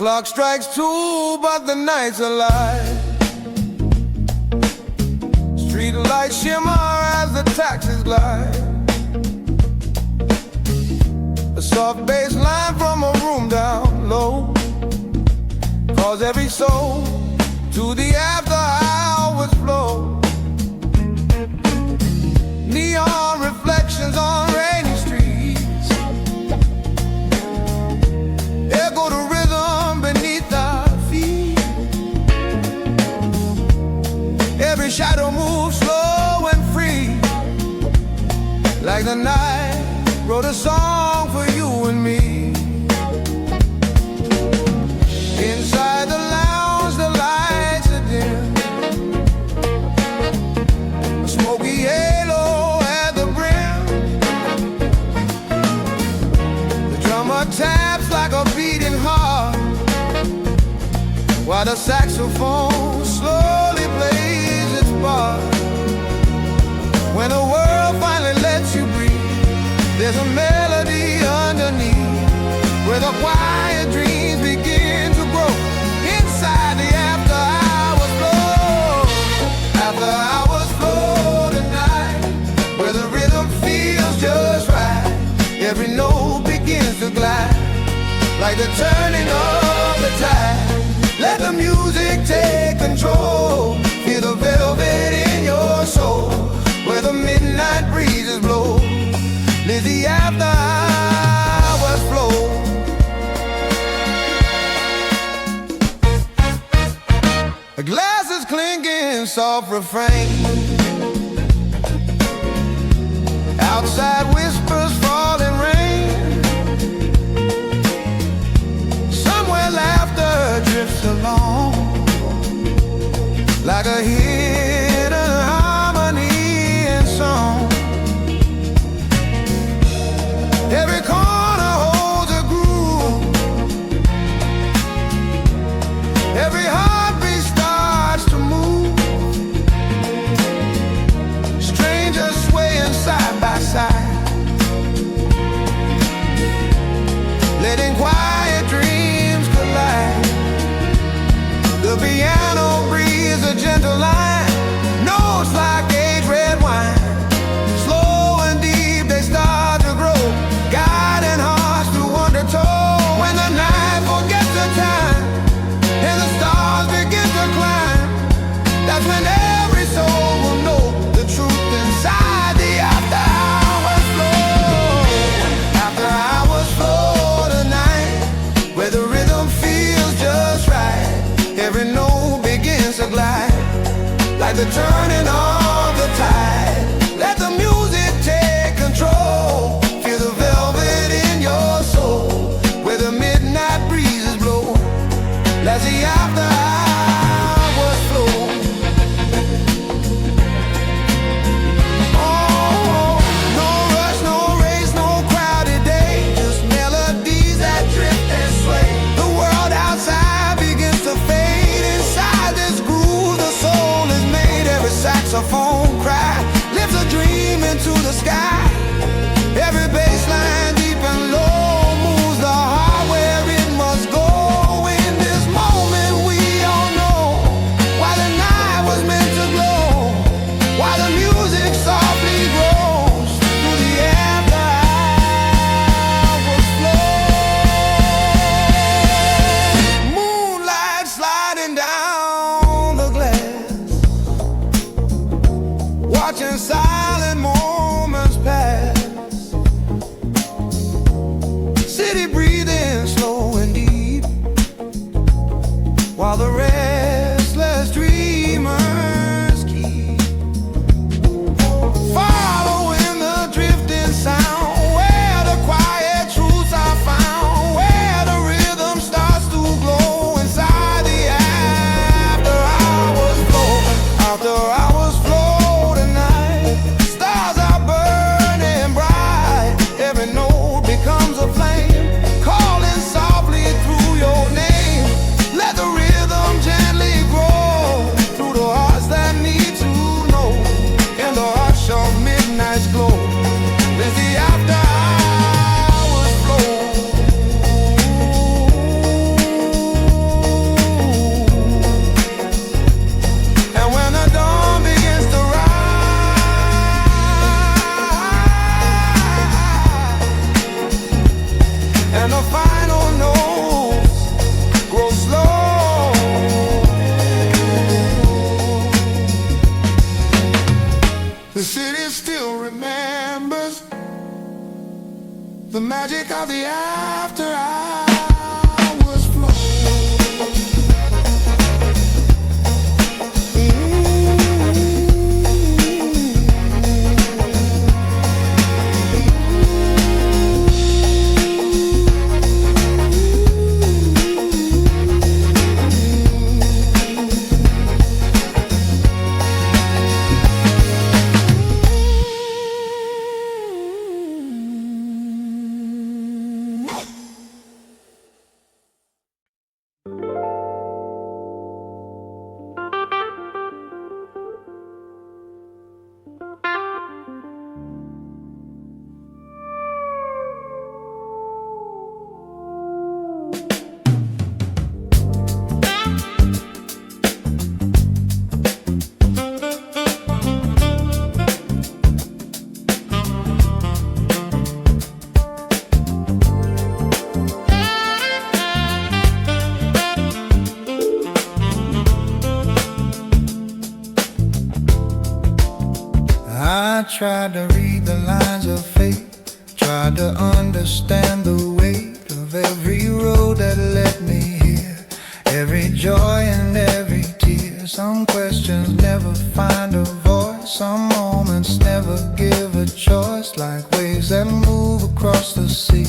clock strikes 2, but the night's alive. Street lights shimmer as the taxis glide. A soft bass line from a room down low calls every soul to the after hours flow. Neon reflections on rainy streets echo the rhythm beneath our feet. Every shadow moves slow and free, like the night wrote a song for you and me. Inside the lounge, the lights are dim, a smoky halo at the brim. The drummer taps like a beating heart, while the saxophone slowly plays its part. When the world finally lets you breathe, there's a melody underneath, where the quiet dreams begin to grow. Inside the after hours flow, after hours flow tonight, where the rhythm feels just right. Every note begins to glide, like the turning of the tide. Let the music take control, feel the velvet in your soul, where the midnight breezes blow. Let the after hours flow. A glass is clinking, soft refrain. Outside whispers, falling rain. Somewhere laughter drifts along, like a hidden harmony in song. Every corner holds a groove, every heartbeat starts to move. Strangers swaying side by side, letting quiet dreams collide. The piano breathes a gentle line, notes like aged red wine. Slow and deep they start to grow, guided the magic of the after hours flow. I tried to read the lines of fate, tried to understand the weight of every road that led me here, every joy and every tear. Some questions never find a voice, some moments never give a choice, like waves that move across the sea.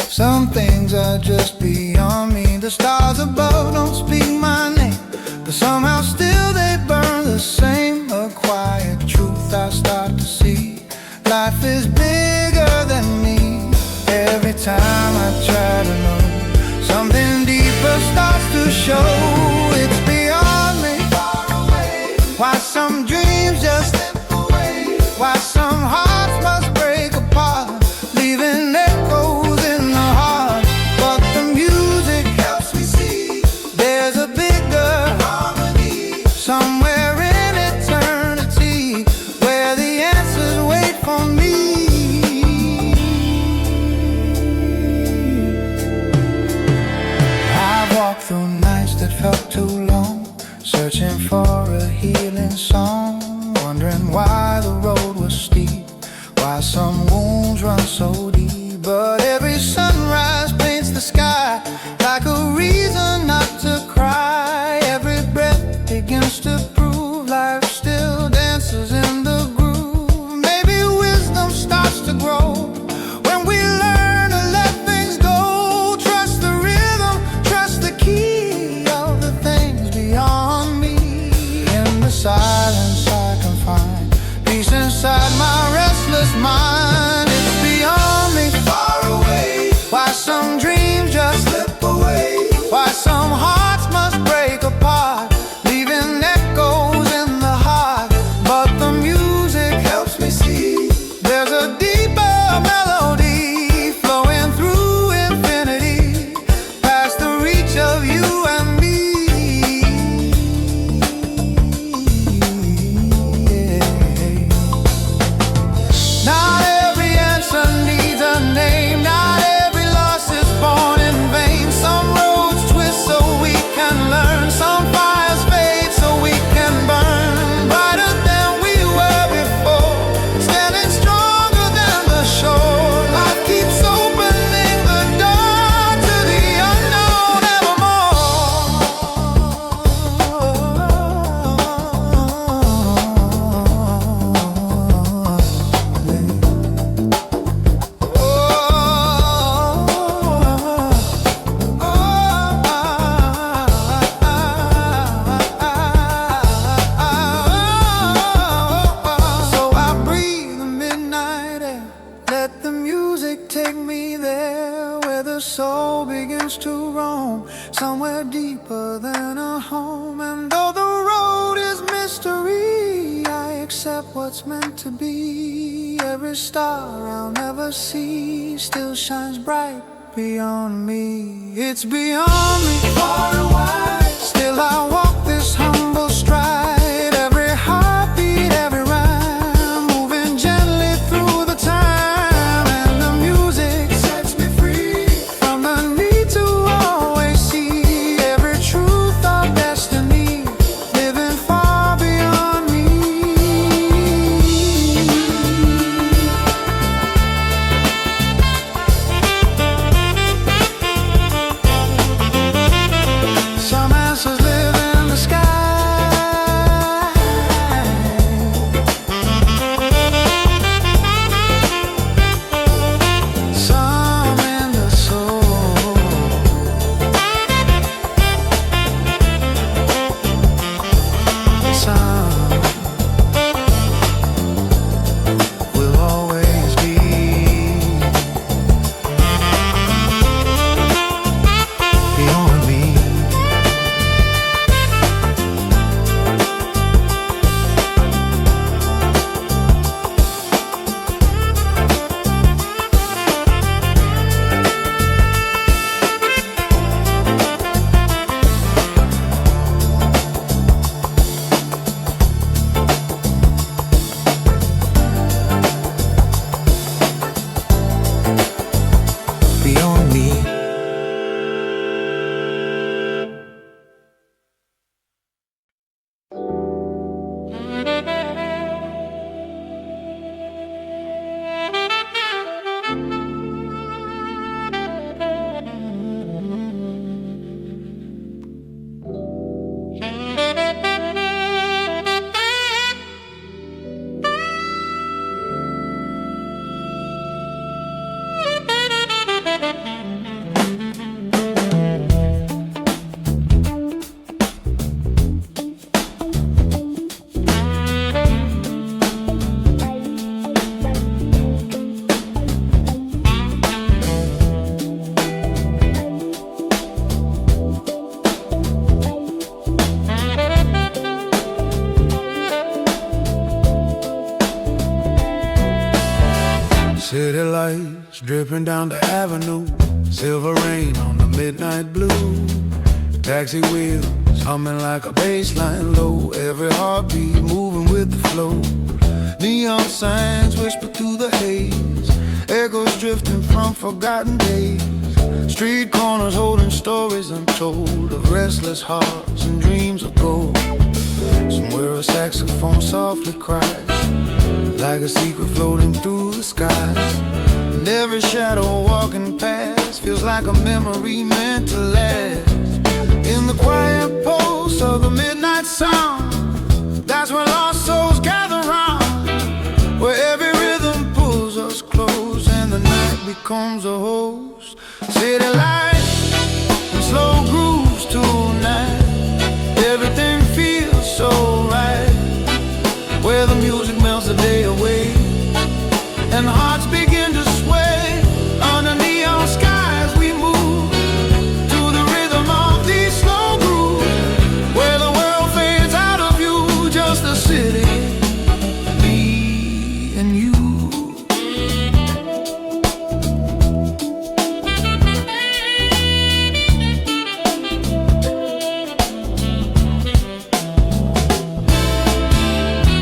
Some things are just beyond me. The stars above don't speak my name, but somehow still they burn the same. A quiet truth I start to see, life is bigger than me. Every time I try to know, something deeper starts to show. It's beyond me, far away. Why some dreams just slip away, why some hearts must break apart, leaving echoes in the heart. But the music helps me see there's a bigger harmony somewhere in eternity, where the answers wait for me. I've walked through nights that felt too long, searching for a healing song, wondering why the road was steep, why some wounds run so deep. But every sunrise paints the sky like a reason not to cry. Every breath begins to prove life still dances in the groove. Maybe wisdom starts to grow when we learn to let things go. Trust the rhythm, trust the key of the things beyond me. In the silence I can find peace inside my restless mind. It's beyond me, far away. Why some dreams just slip away, why some hearts must break apart, leaving echoes in the heart. But the music helps me see there's a deeper melody flowing through infinity, past the reach of you and me. Not every answer needs a name, not every loss is born in vain. Some roads twist so we can learn, some fires fade so we can burn brighter than we were before, standing stronger than the shore. Life keeps opening the door to the unknown So I breathe the midnight air, let the music take me there, where the soul begins to roam, somewhere deeper than a home. And though the road is mystery, I accept what's meant to be. Every star I'll never see still shines bright beyond me. It's beyond me, far and wide. Still I walk this humble stride, every heartbeat, every rhyme, moving gently through the time. And the music sets me free from the need to always see every truth of destiny, living far beyond me. lights dripping down the avenue, silver rain on the midnight blue. Taxi wheels humming like a bass line low, every heartbeat moving with the flow. Neon signs whisper through the haze, echoes drifting from forgotten days. Street corners holding stories untold of restless hearts and dreams of gold. Somewhere a saxophone softly cries, like a secret floating through the skies. And every shadow walking past feels like a memory meant to last. In the quiet pulse of the midnight sound, that's where lost souls gather round, where every rhythm pulls us close and the night becomes a host. City lights and slow grooves tonight, everything feels so right, where the music melts the day away and hearts begin to sway. Under neon skies we move to the rhythm of these slow grooves, where the world fades out of view, just the city, me and you.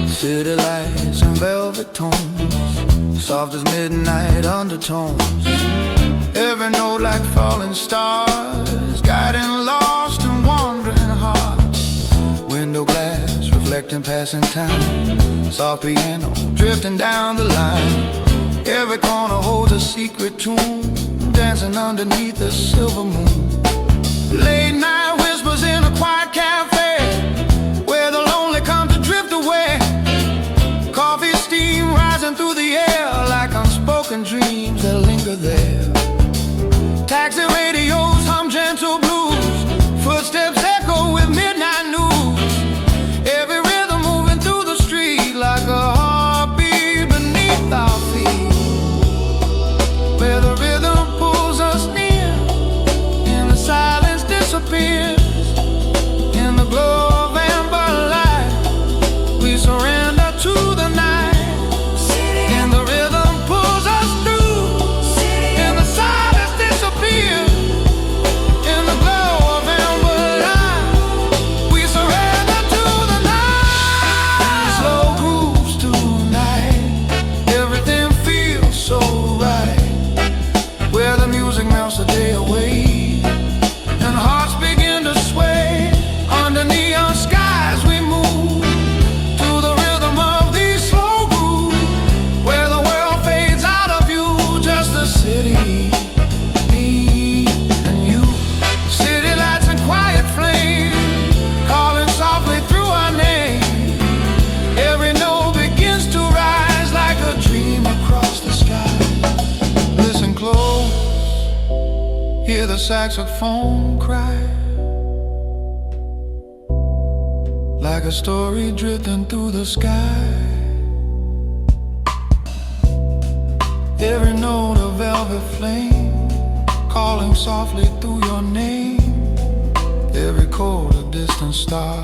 City lights and velvet tones, soft as midnight undertones. Every note like falling stars, guiding lost and wandering hearts. Window glass reflecting passing time, soft piano drifting down the line. Every corner holds a secret tune, dancing underneath the silver moon. Late night whispers in a quiet cafe, where the lonely come to drift away. Coffee steam rising through the air, like unspoken dreams that linger there. Taxi radios hum gentle blues, footsteps echo with midnight news. Every rhythm moving through the street, like a heartbeat beneath our feet, where the rhythm pulls us near, and the silence disappears. In the glow of amber light, we surrender to the night, and the rhythm pulls us through, and the silence disappears. In the glow of amber light, we surrender to the night. Slow grooves tonight, everything feels so right, where the music melts the day away and hearts begin to sway. Under neon skies we move to the rhythm of these slow grooves, where the world fades out of view, just the city, me and you. City lights and quiet flame, calling softly through our name. Every note begins to rise like a dream across the sky. Listen close, hear the saxophone cry, like a story drifting through the sky. Every note a velvet flame, calling softly through your name. Every chord a distant star,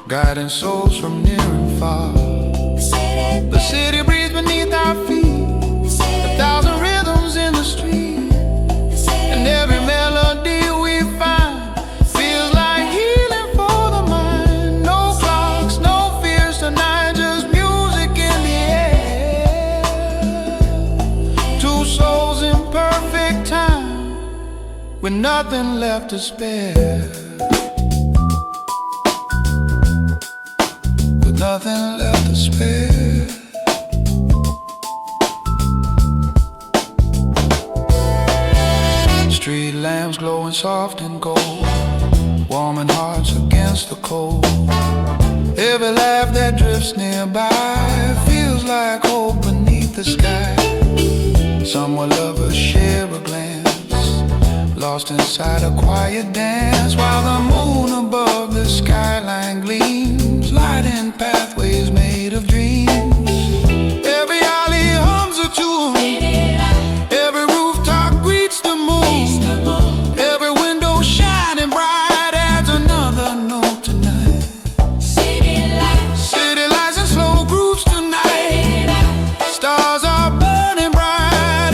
guiding souls from near and far. The city breathes beneath our feet, a thousand rhythms in the street, and every melody we find feels like healing for the mind. No clocks, no fears tonight, just music in the air. Two souls in perfect time, with nothing left to spare, with nothing left to spare. Street lamps glowing soft and gold, warming hearts against the cold. Every laugh that drifts nearby feels like hope beneath the sky. Somewhere lovers share a glance, lost inside a quiet dance, while the moon above the skyline gleams, lighting pathways made of dreams. Every alley hums a tune, every rooftop greets the moon, every window shining bright adds another note tonight. City lights and slow grooves tonight, stars are burning bright.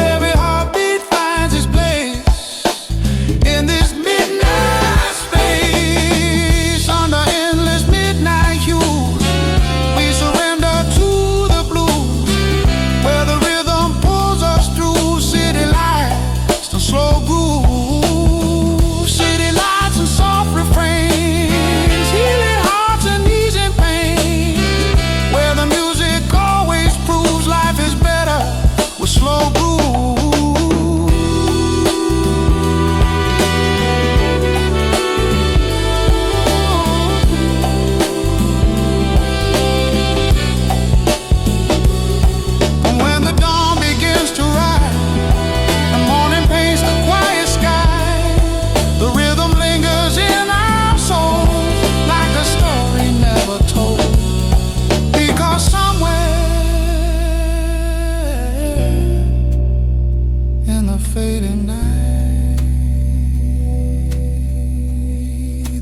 fading night.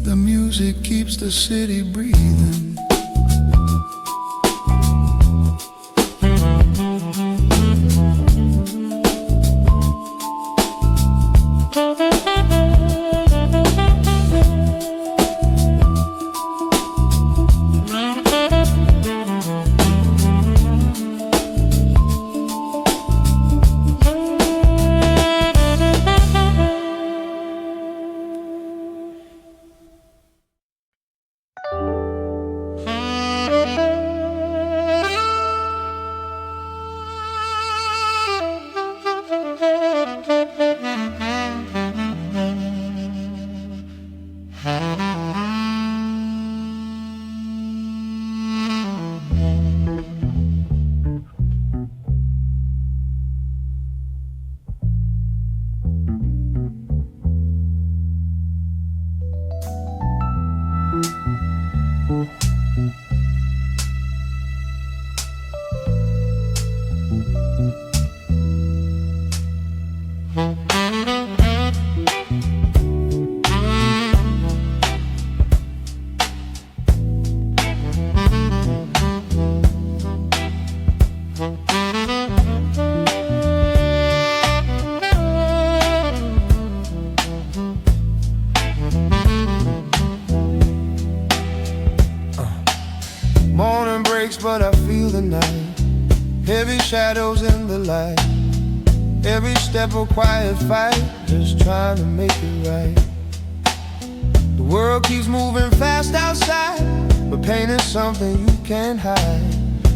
The music keeps the city breathing. Morning breaks, but I feel the night. Heavy shadows in the light. Every step a quiet fight, just trying to make it right. The world keeps moving fast outside, but pain is something you can't hide.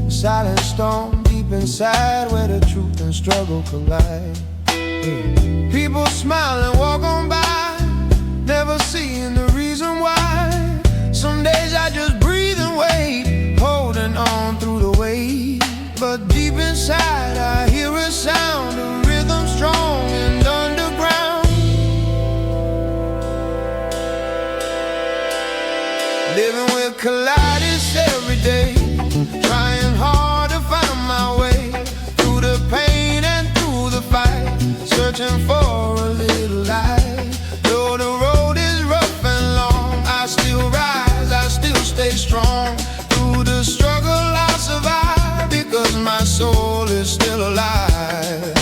A silent storm deep inside, where the truth and struggle collide. People smile and walk on by, never seeing the reason why. Some days I just breathe and wait, holding on through the weight. But deep inside I hear a sound, a rhythm strong and underground. Living with colliders every day, trying hard to find my way through the pain and through the fight, searching for a little light. Though the road is rough and long, I still rise, I still stay strong. Through the struggle I survive, because my soul is still alive.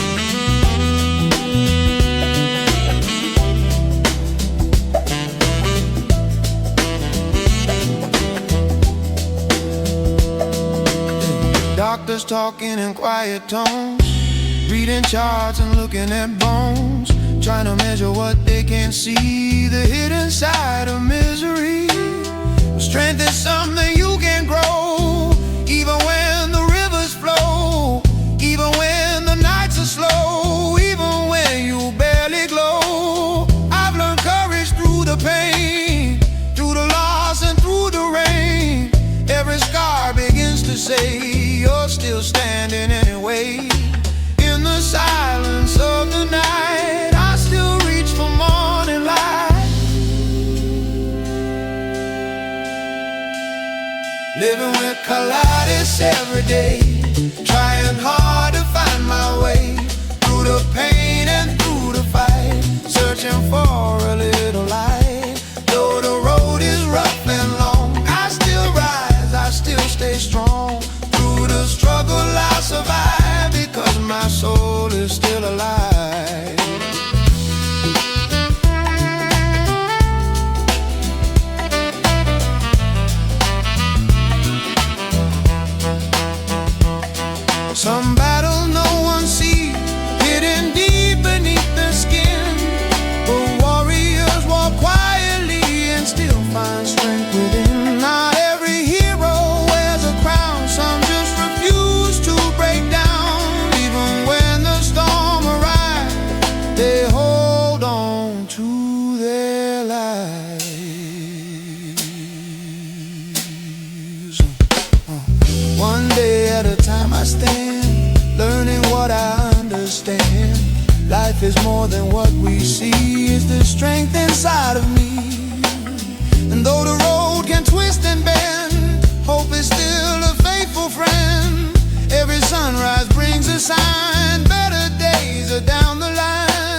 Doctors talking in quiet tones, reading charts and looking at bones, trying to measure what they can't see, the hidden side of misery. Strength is something you can grow, even when the rivers flow, even when the nights are slow, even when you barely glow. I've learned courage through the pain, through the loss and through the rain. Every scar begins to say you're still standing anyway. In the silence of the night, I still reach for morning light. Living with colliders every day, trying hard to find my way through the pain and through the fight, searching for a little light. Though the road is rough and long, I still rise, I still stay strong. Through the struggle I survive, because my soul is still alive. Some battle no one sees, hidden deep beneath the skin. But warriors walk quietly and still find strength within. Not every hero wears a crown, some just refuse to break down. Even when the storm arrives, they hold on to their lives. One day at a time I stand, learning what I understand. Life is more than what we see, it's the strength inside of me. And though the road can twist and bend, hope is still a faithful friend. Every sunrise brings a sign, better days are down the line.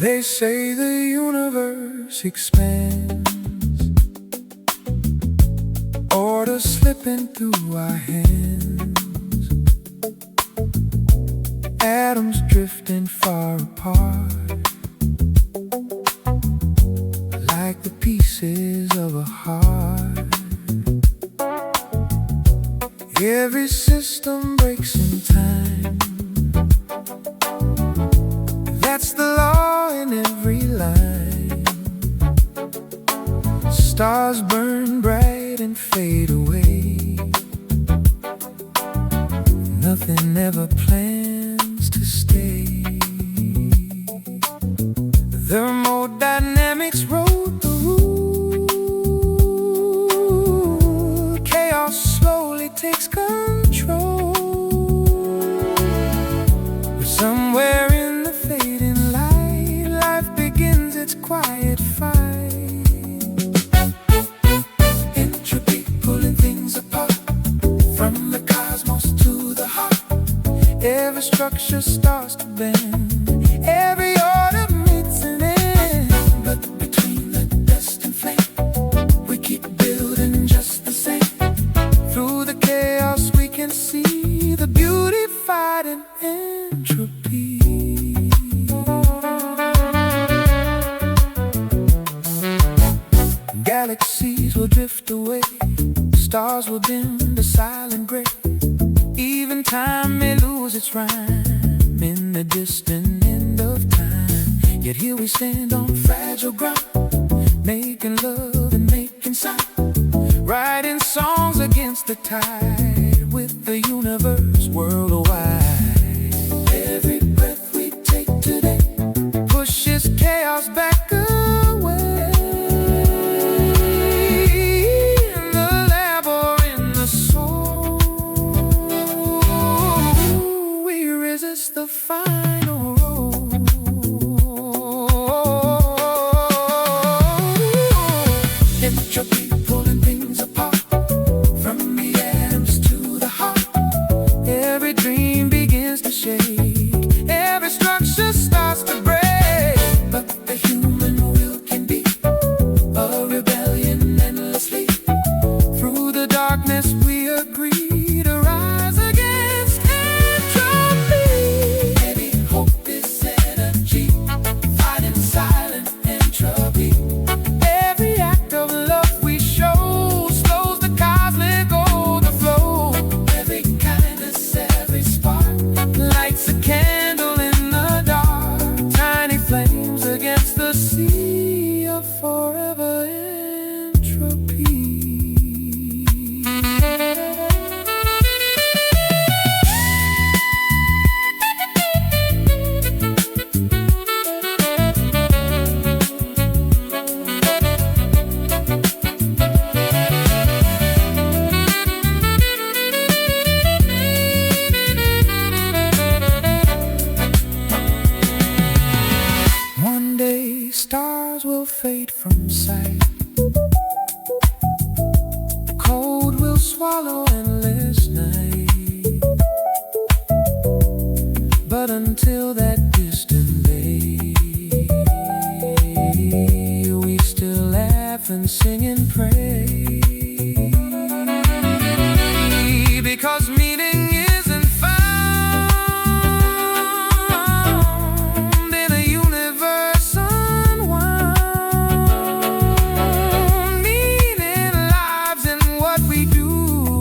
They say the universe expands, order slipping through our hands, atoms drifting far apart, like the pieces of a heart. Every system breaks in time, that's the law in every line. Stars burn bright and fade away, nothing ever plans to stay. Thermodynamics wrote the rule, chaos slowly takes control. But somewhere in the fading light, life begins its quiet fight. Entropy pulling things apart, from the cosmos to the heart. Every structure starts to bend, every order meets an end. But between the dust and flame, we keep building just the same. Through the chaos we can see the beauty fighting entropy. Galaxies will drift away, stars will dim to silent gray. Even time may lose its rhyme in the distant end of time. Yet here we stand on fragile ground, making love and making sound, writing songs against the tide, with the universe worldwide. Every breath we take today pushes chaos back away. In the lab or in the soul, we resist the final roll. Entropy pulling things apart, from the atoms to the heart. Every dream begins to shake, every structure starts to break. But the human will can be a rebellion endlessly. Through the darkness we agree to rise against entropy. Maybe hope is energy, fighting silent entropy. Every act of love we show slows the cosmic overflow. Every kindness, every spark lights a candle in the dark. Tiny flames against the sea of forever entropy. One day stars will fade from sight, cold will swallow endless night. But until that distant day, we still laugh and sing and pray. Because meaning isn't found in a universe unwound. Meaning lives in what we do,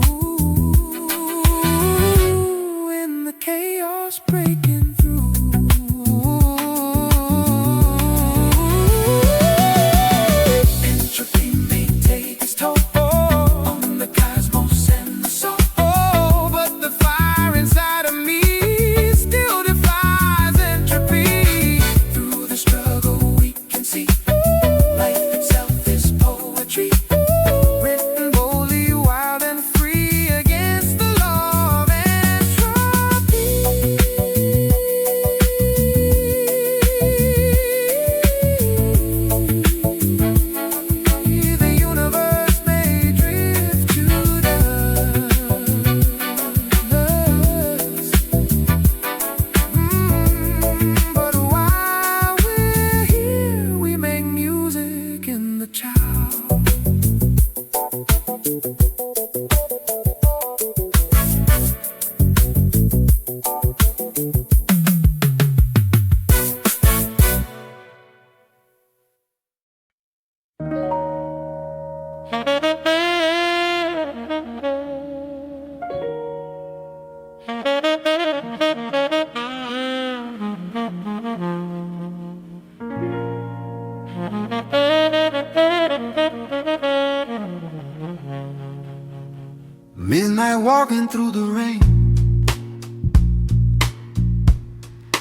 walking through the rain,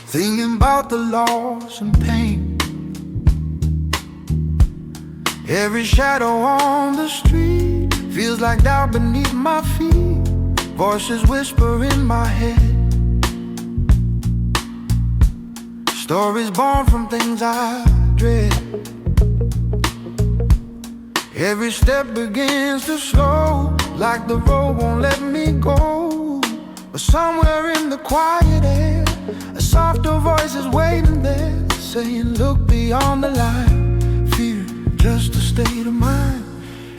thinking about the loss and pain. Every shadow on the street feels like doubt beneath my feet. Voices whisper in my head, stories born from things I dread. Every step begins to slow, like the road won't let me go. But somewhere in the quiet air, a softer voice is waiting there, saying look beyond the line. Fear, just a state of mind.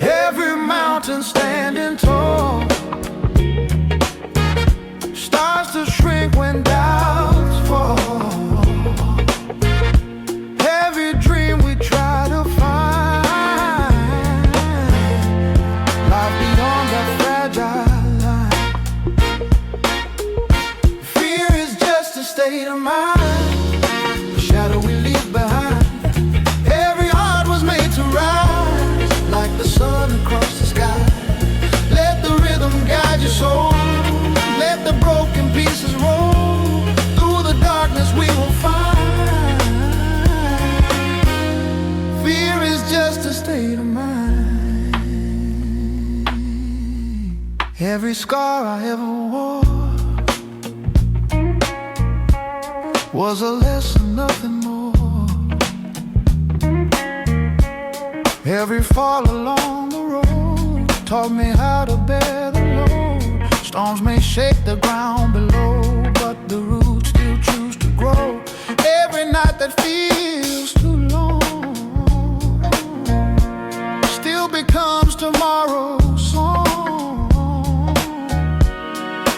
Every mountain standing tall starts to shrink when doubts fall. Every dream we try to find lies beyond that fragile line. Fear is just a state of mind, the shadow we leave behind. Every heart was made to rise like the sun across the sky. Let the rhythm guide your soul, let the broken pieces roll. Through the darkness we will find. Fear is just a state of mind. Every scar I ever wore was a lesson, nothing more. Every fall along the road taught me how to bear the load. Storms may shake the ground below, but the roots still choose to grow. Every night that feels too long still becomes tomorrow's song.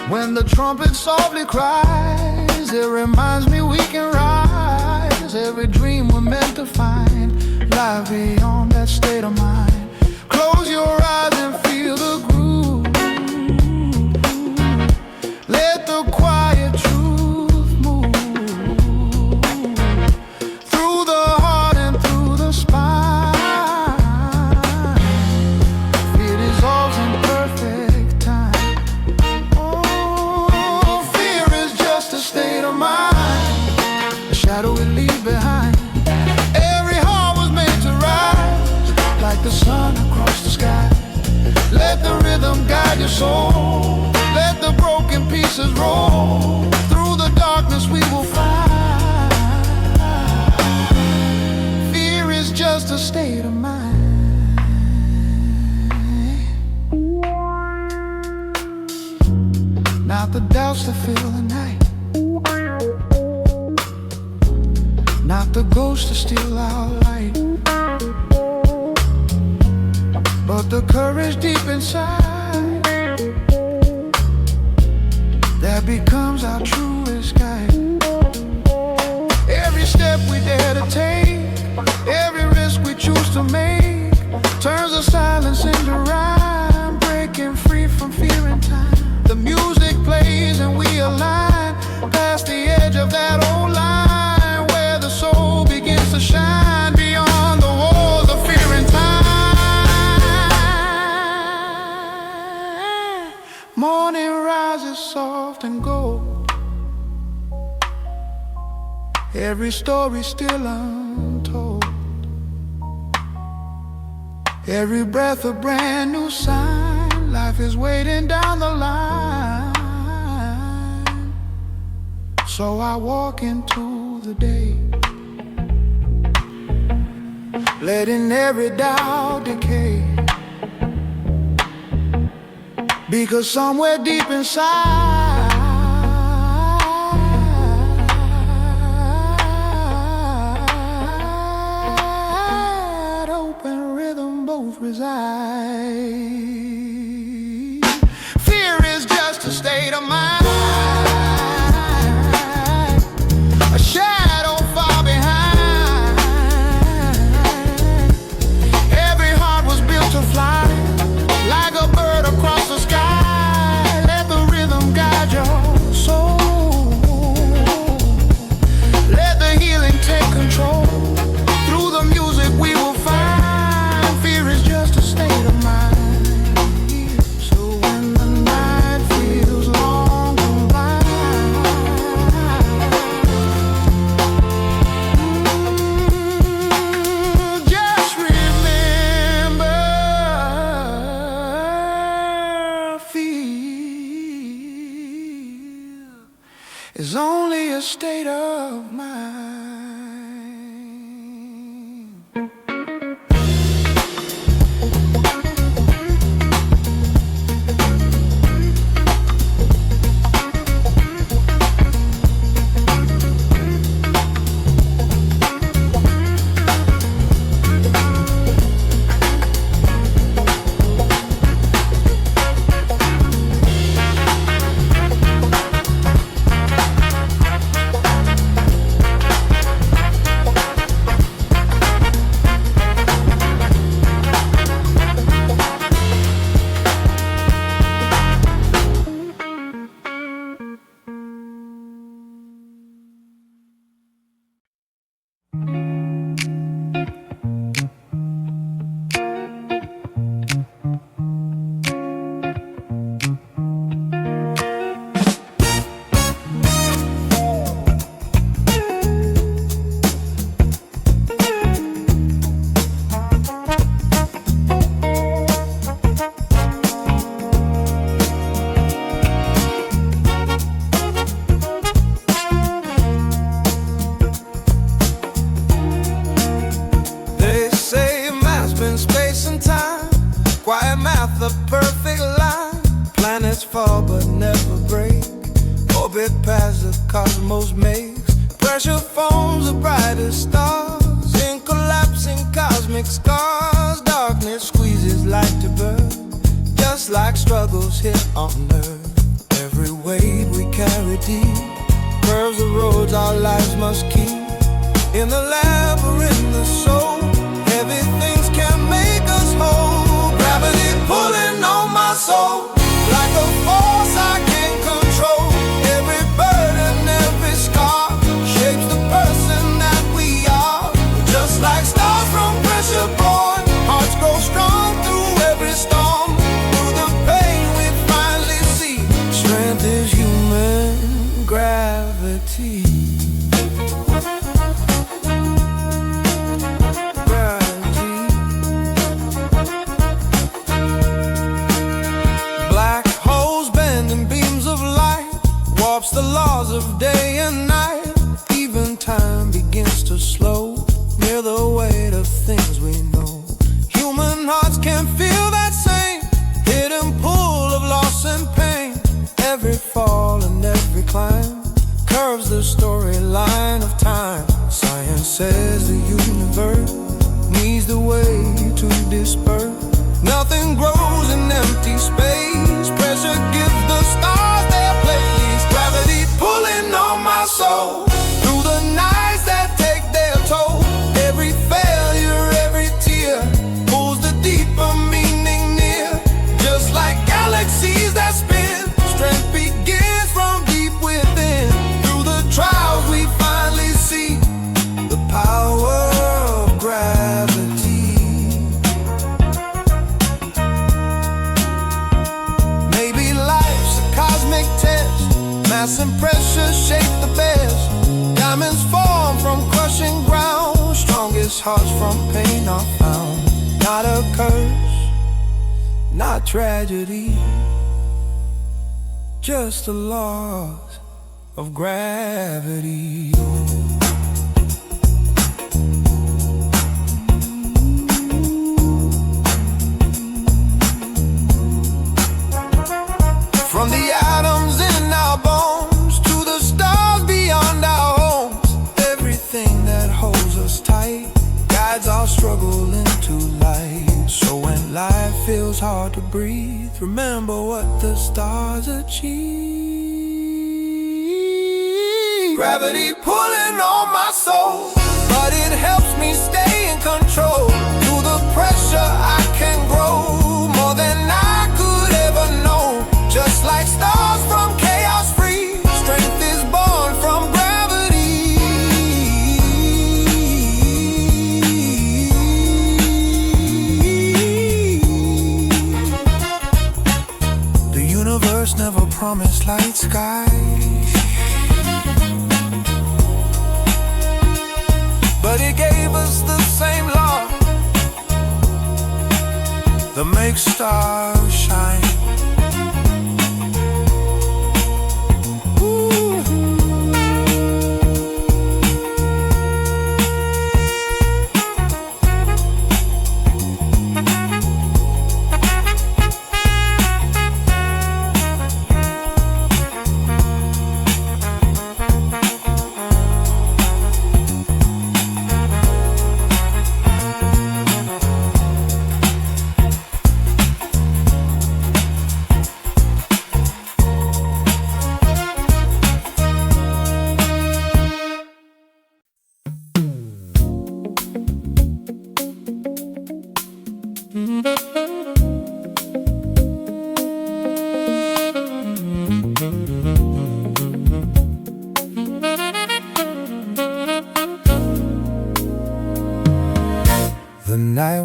When the trumpet softly cries, it reminds me we can rise. Every dream we're meant to find lie beyond that state of mind. Close your eyes and feel the groove. Let the quiet truth move through the heart and through the spine. Fear dissolves in perfect time. Oh, fear is just a state of mind, a shadow we leave behind. Every heart was made to rise like the sun across the sky. Let the rhythm guide your soul, let the broken pieces roll. Through the darkness we will find. Fear is just a state of mind. Not the doubts that fill the night, not the ghosts that steal our light, but the courage deep inside that becomes our truest guide. Every step we dare to take, every risk we choose to make, turns the silence into rhyme, breaking free from fear and time. The music plays and we align past the edge of that old line, where the soul begins to shine beyond the walls of fear and time. Morning rises soft and gold, every story still untold, every breath a brand new sign. Life is waiting down the line. So I walk into the day, letting every doubt decay, because somewhere deep inside open rhythm both reside. Fear is just a state of mind, a shadow far behind. Every heart was built to fly like a bird across the sky. Let the rhythm guide state of mind. The perfect line. Planets fall but never break. Orbit past the cosmos makes. Pressure forms the brightest stars. In collapsing cosmic scars, darkness squeezes light to birth. Just like struggles here on earth. Every weight we carry deep curves the roads our lives must keep. In the labyrinth, the soul, heavy things can make us whole. Gravity pulling on my soul, like a force I can't control. Every burden, every scar shapes the person that we are. Just like stars from pressure born, hearts grow strong through every storm. Through the pain we finally see, strength is human gravity. The laws of day and night, even time begins to slow near the weight of things we know. Human hearts can feel that same hidden pull of loss and pain. Every fall and every climb curves the storyline of time. Science says the universe needs the way to disperse. Nothing grows in empty space. Pressure gives the stars their place. Gravity pulling on my soul through the nights that take their toll. Every failure, every tear pulls the deeper meaning near. Just like galaxies that spin, strength begins from deep within. Through the trials we finally see the power of gravity. Maybe life's a cosmic test. Mass and pressure shape the best. Diamonds form from crushing ground. Strongest hearts from pain are found. Not a curse, not tragedy, just the laws of gravity. From the atoms in our bones to the stars beyond our homes, everything that holds us tight guides our struggle into light. So when life feels hard to breathe, remember what the stars achieve. Gravity pulling on my soul, but it helps me stay in control. Through the pressure I can grow more than I could ever know. Just like stars from chaos free, strength is born from gravity. The universe never promised light skies, but it gave us the same law that makes stars shine. Ooh.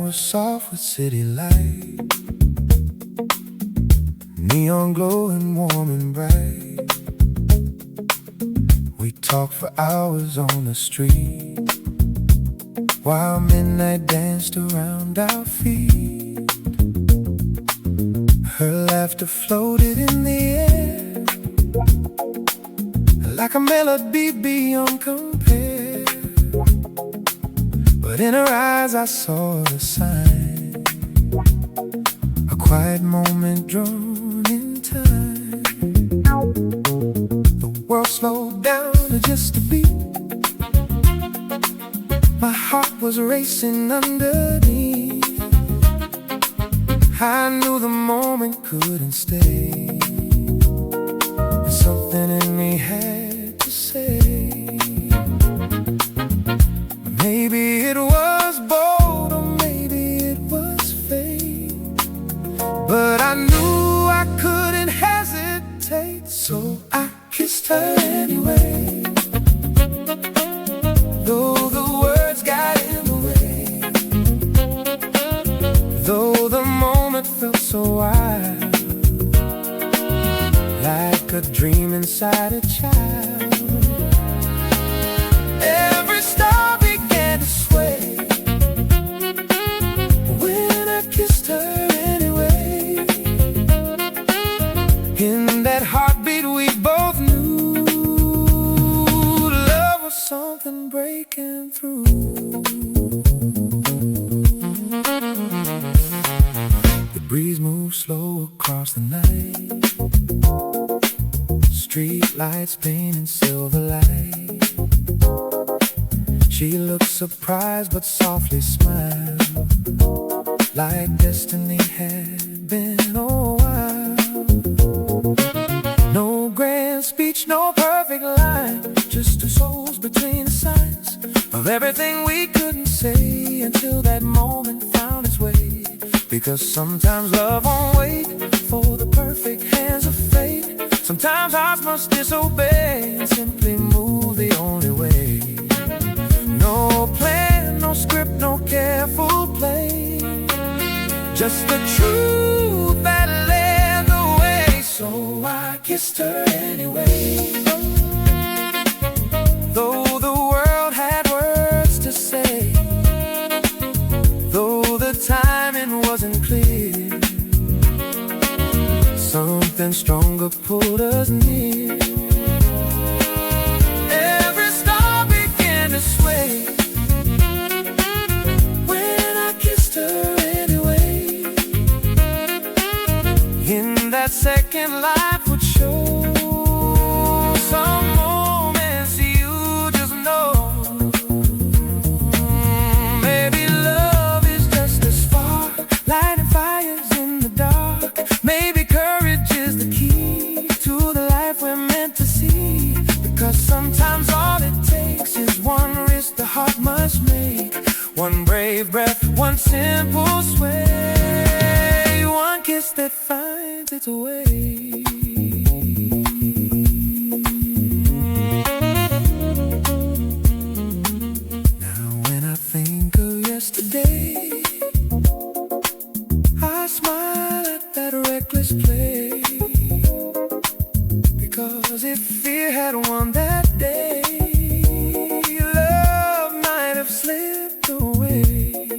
was soft with city light, neon glowing warm and bright. We talked for hours on the street, while midnight danced around our feet. Her laughter floated in the air, like a melody beyond compare. But in her eyes I saw the sign, a quiet moment drawn in time. The world slowed down to just a beat. My heart was racing underneath. I knew the moment couldn't stay, and something in me had to say. Maybe it was bold, or maybe it was fate, but I knew I couldn't hesitate, so I kissed her anyway. Though the words got in the way, though the moment felt so wild, like a dream inside a child. Every star began to sway when I kissed her anyway. In that heartbeat we both knew love was something breaking through. The breeze moved slow across the night, street lights painting silver light. She looked surprised but softly smiled, like destiny had been a while. No grand speech, no perfect line, just two souls between the signs of everything we couldn't say until that moment found its way. Because sometimes love won't wait for the perfect hands of fate. Sometimes hearts must disobey and simply move the only way. No plan, no script, no careful play, just the truth that led the way. So I kissed her anyway. Though the world had words to say, though the timing wasn't clear, something stronger pulled us near. Every star began to sway when I kissed her anyway. In that second, life would show some moments you just know. Maybe love is just a spark, lighting fires in the dark. Maybe courage is the key to the life we're meant to see. Because sometimes all it takes is one risk the heart must make, one brave breath, one simple sway, one kiss that finds its way. Now when I think of yesterday, I smile at that reckless play. Because if fear had won that day, love might have slipped away.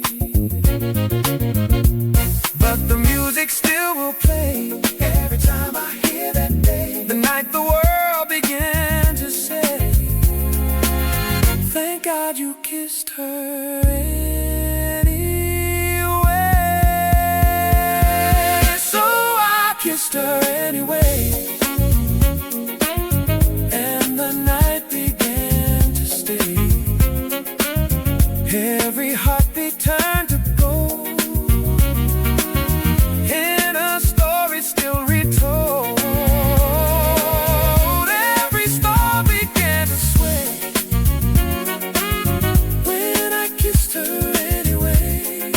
But the music still will play every time I hear that day. The night the world began to say, thank God you kissed her anyway. So I kissed her anyway, and the night began to stay. Every heartbeat turned to gold, in a story still retold. Every star began to sway when I kissed her anyway.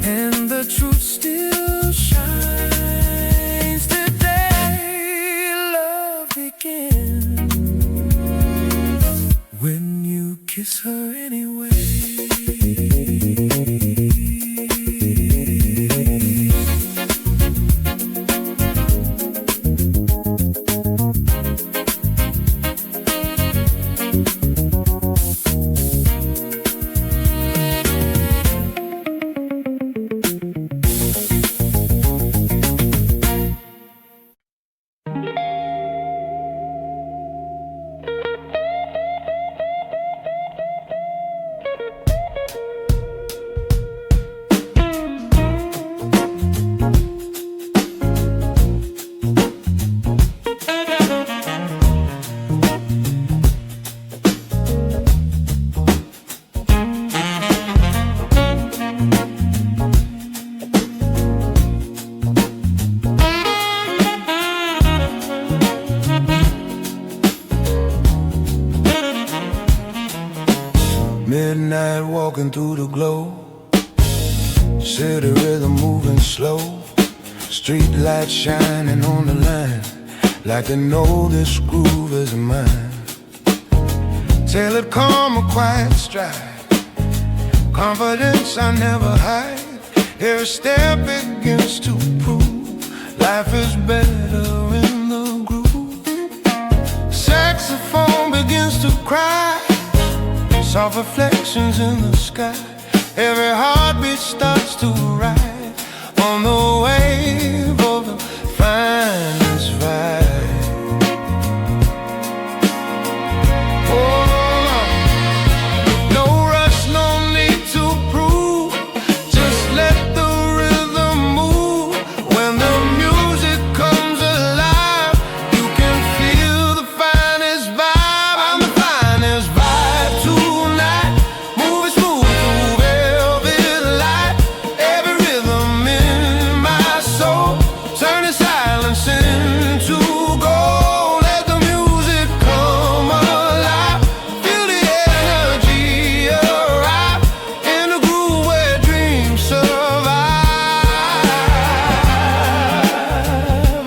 And the truth still shines today. Love begins when you kiss her anyway. Midnight walking through the glow, city rhythm moving slow, street lights shining on the line, like they know this groove is mine. Till it come a quiet stride, confidence I never hide. Every step begins to prove life is better in the groove. Saxophone begins to cry, soft reflections in the sky. Every heartbeat starts to ride on the wave of the finest vibe. Oh, no rush, no need to prove, just let the rhythm move. When the music comes alive, you can feel the finest vibe. I'm the finest vibe tonight, moving smooth through velvet light. Every rhythm in my soul, turning silence into gold. Let the music come alive, feel the energy arrive, in a groove where dreams survive.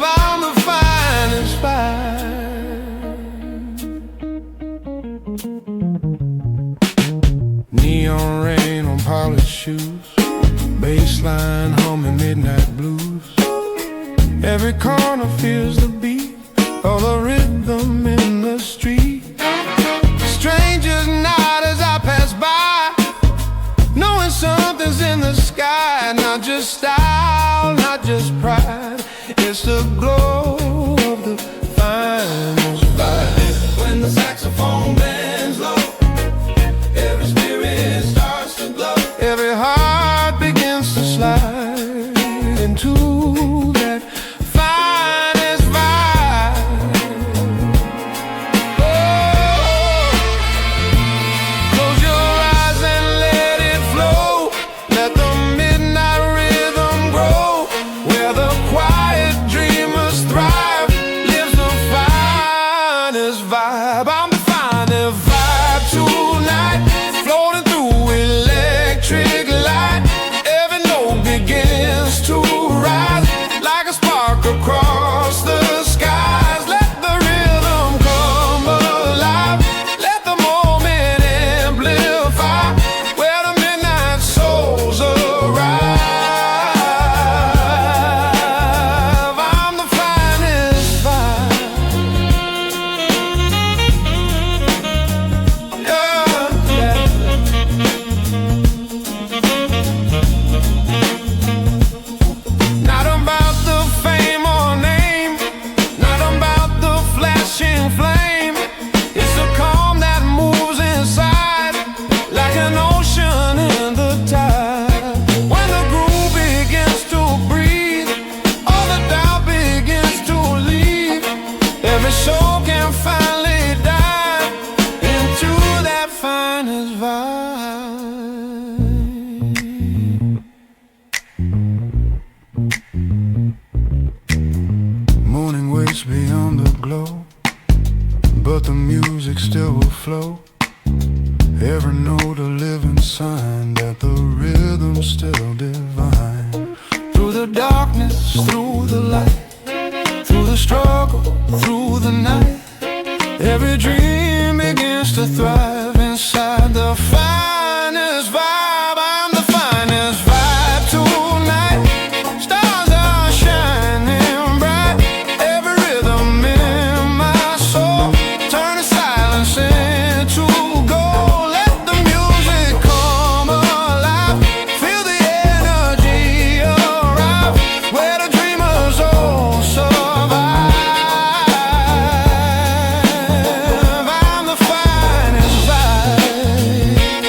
I'm the finest vibe. Neon rain on polished shoes, bassline humming midnight blues. Every corner feels the beat of the rhythm in the street. Strangers nod as I pass by, knowing something's in the sky. Not just style, not just pride, it's the glow of the finest vibe. When the saxophone bends low, every spirit starts to glow. Every heart begins to slide into that finest vibe. Oh, close your eyes and let it flow. Let the midnight rhythm grow. Where the quiet dreamers thrive, lives the finest vibe. I'm the finest vibe tonight, floating through electric light. Every note begins to rise, like a spark across the skies. Let the rhythm come alive, let the moment amplify, where the midnight souls arrive. I'm the finest vibe. Yeah. Not about the fame or name, not about the flashing flame. It's the calm that moves inside, like an ocean in the tide. When the groove begins to breathe, all the doubt begins to leave. Every soul can finally dive into that finest vibe. Morning waits beyond the glow, but the music still will flow. Every note a living sign that the rhythm's still divine. Through the darkness, through the light, through the struggle, through the night, every dream begins to thrive inside the finest vibe. I'm the finest vibe tonight, stars are shining bright. Every rhythm in my soul, turning silence into gold. Let the music come alive, feel the energy arrive, where the dreamers all survive. I'm the finest vibe.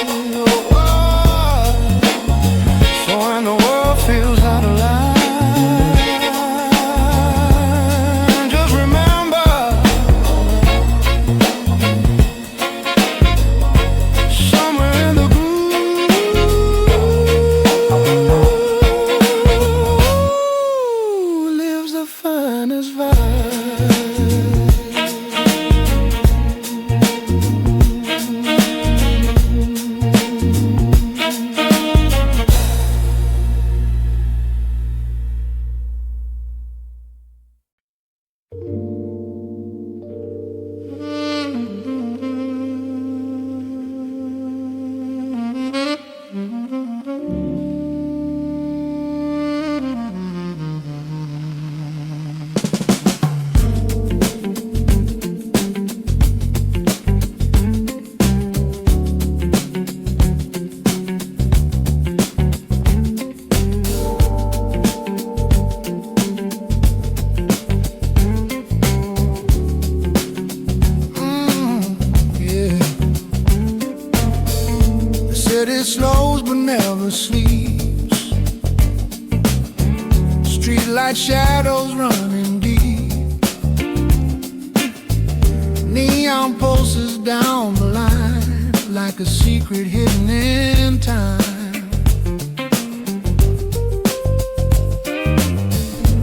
Day slows but never sleeps. Streetlight shadows running deep. Neon pulses down the line like a secret hidden in time.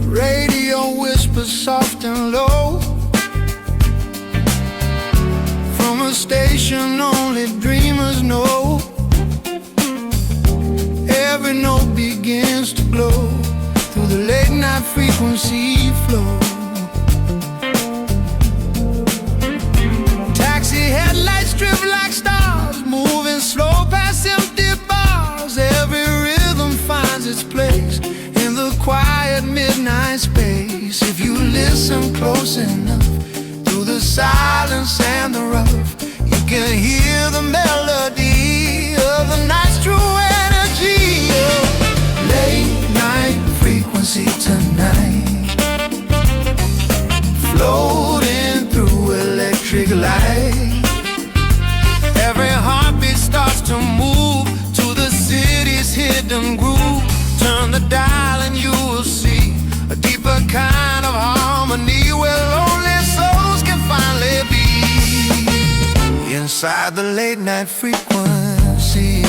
Radio whispers soft and low from a station only dreamers know. Every note begins to glow through the late night frequency flow. Taxi headlights strip like stars, moving slow past empty bars. Every rhythm finds its place in the quiet midnight space. If you listen close enough through the silence and the rough, you can hear the melody of the night's true energy. Late night frequency tonight, floating through electric light. Every heartbeat starts to move to the city's hidden groove. Turn the dial and you will see a deeper kind of harmony where lonely souls can finally be inside the late night frequency.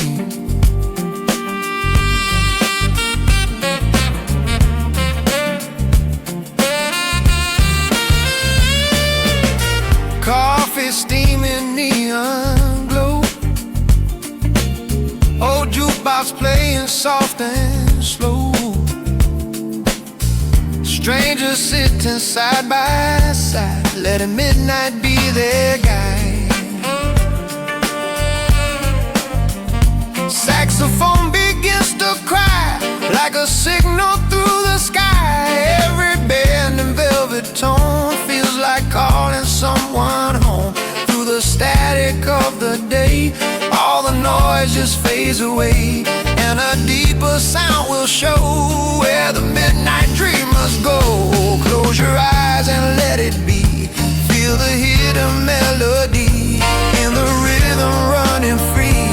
Coffee steaming, neon glow. Old jukebox playing soft and slow. Strangers sitting side by side, letting midnight be their guide. Saxophone begins to cry like a signal through the sky. Every band in velvet tone feels like calling someone home. Through the static of the day, all the noise just fades away, and a deeper sound will show where the midnight dreamers go. Close your eyes and let it be. Feel the hidden melody in the rhythm running free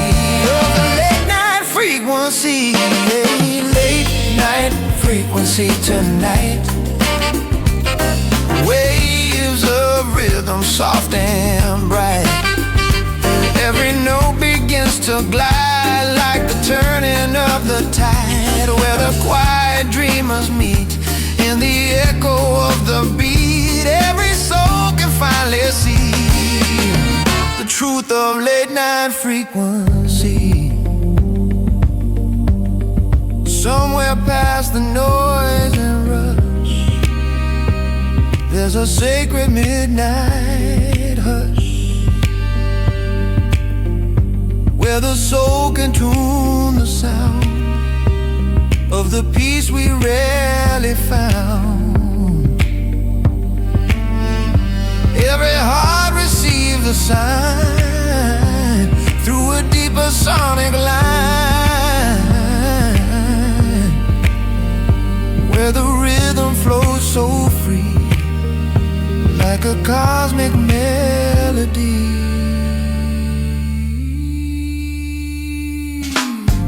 of the late night frequency. Late night frequency tonight. Waves of rhythm soft and bright. Every note begins to glide like the turning of the tide, where the quiet dreamers meet in the echo of the beat. Every soul can finally see the truth of late night frequency. Somewhere past the noise and rush, there's a sacred midnight hush, where the soul can tune the sound of the peace we rarely found. Every heart receives a sign through a deeper sonic line, where the rhythm flows so free like a cosmic melody.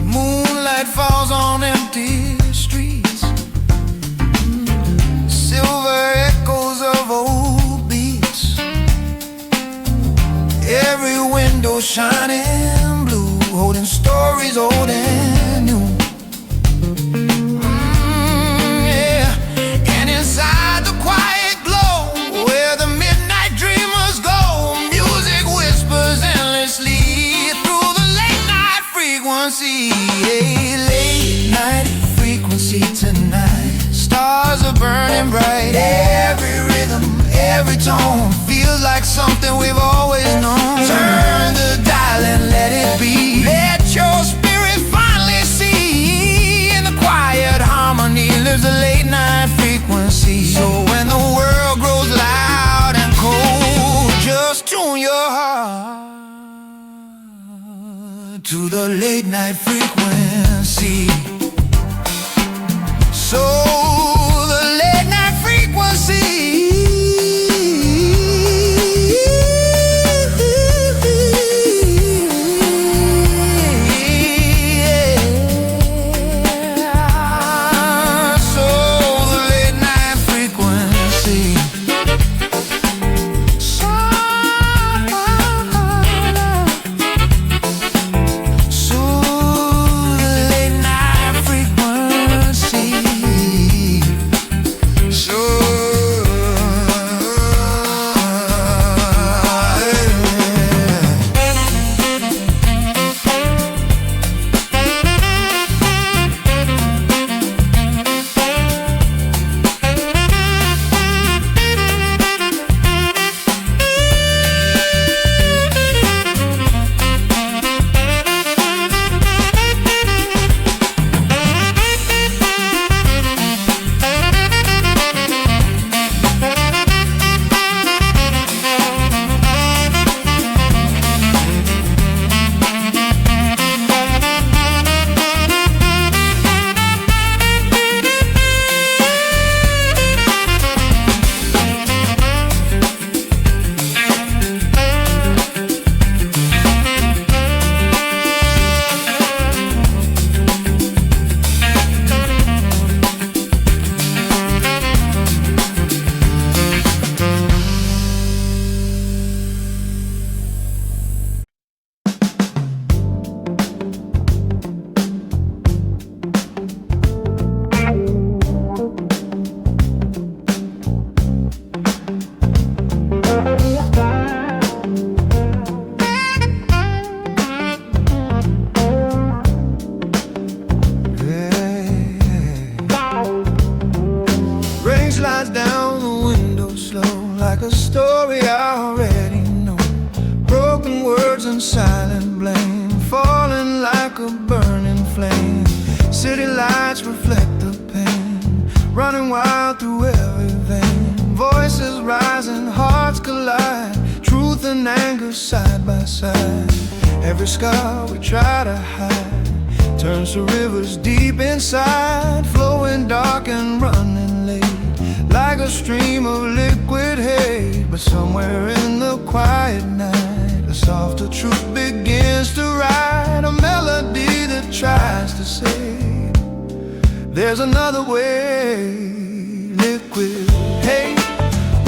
Moonlight falls on empty streets, silver echoes of old beats. Every window shining blue, holding stories old and new. Yeah. And inside the quiet glow, where the midnight dreamers go, music whispers endlessly through the late night frequency. Late night frequency tonight. Stars are burning bright. Every rhythm, every tone feels like something we've always known. Turn the dial and let it be. Let your spirit finally see. In the quiet harmony lives the late night frequency. So when the world grows loud and cold, just tune your heart to the late night frequency. So the late night frequency. and silent blame, falling like a burning flame. City lights reflect the pain, running wild through every vein. Voices rising, hearts collide, truth and anger side by side. Every scar we try to hide turns to rivers deep inside, flowing dark and running late, like a stream of liquid hate. But somewhere in the quiet night, a softer truth begins to write, a melody that tries to say there's another way. Liquid hate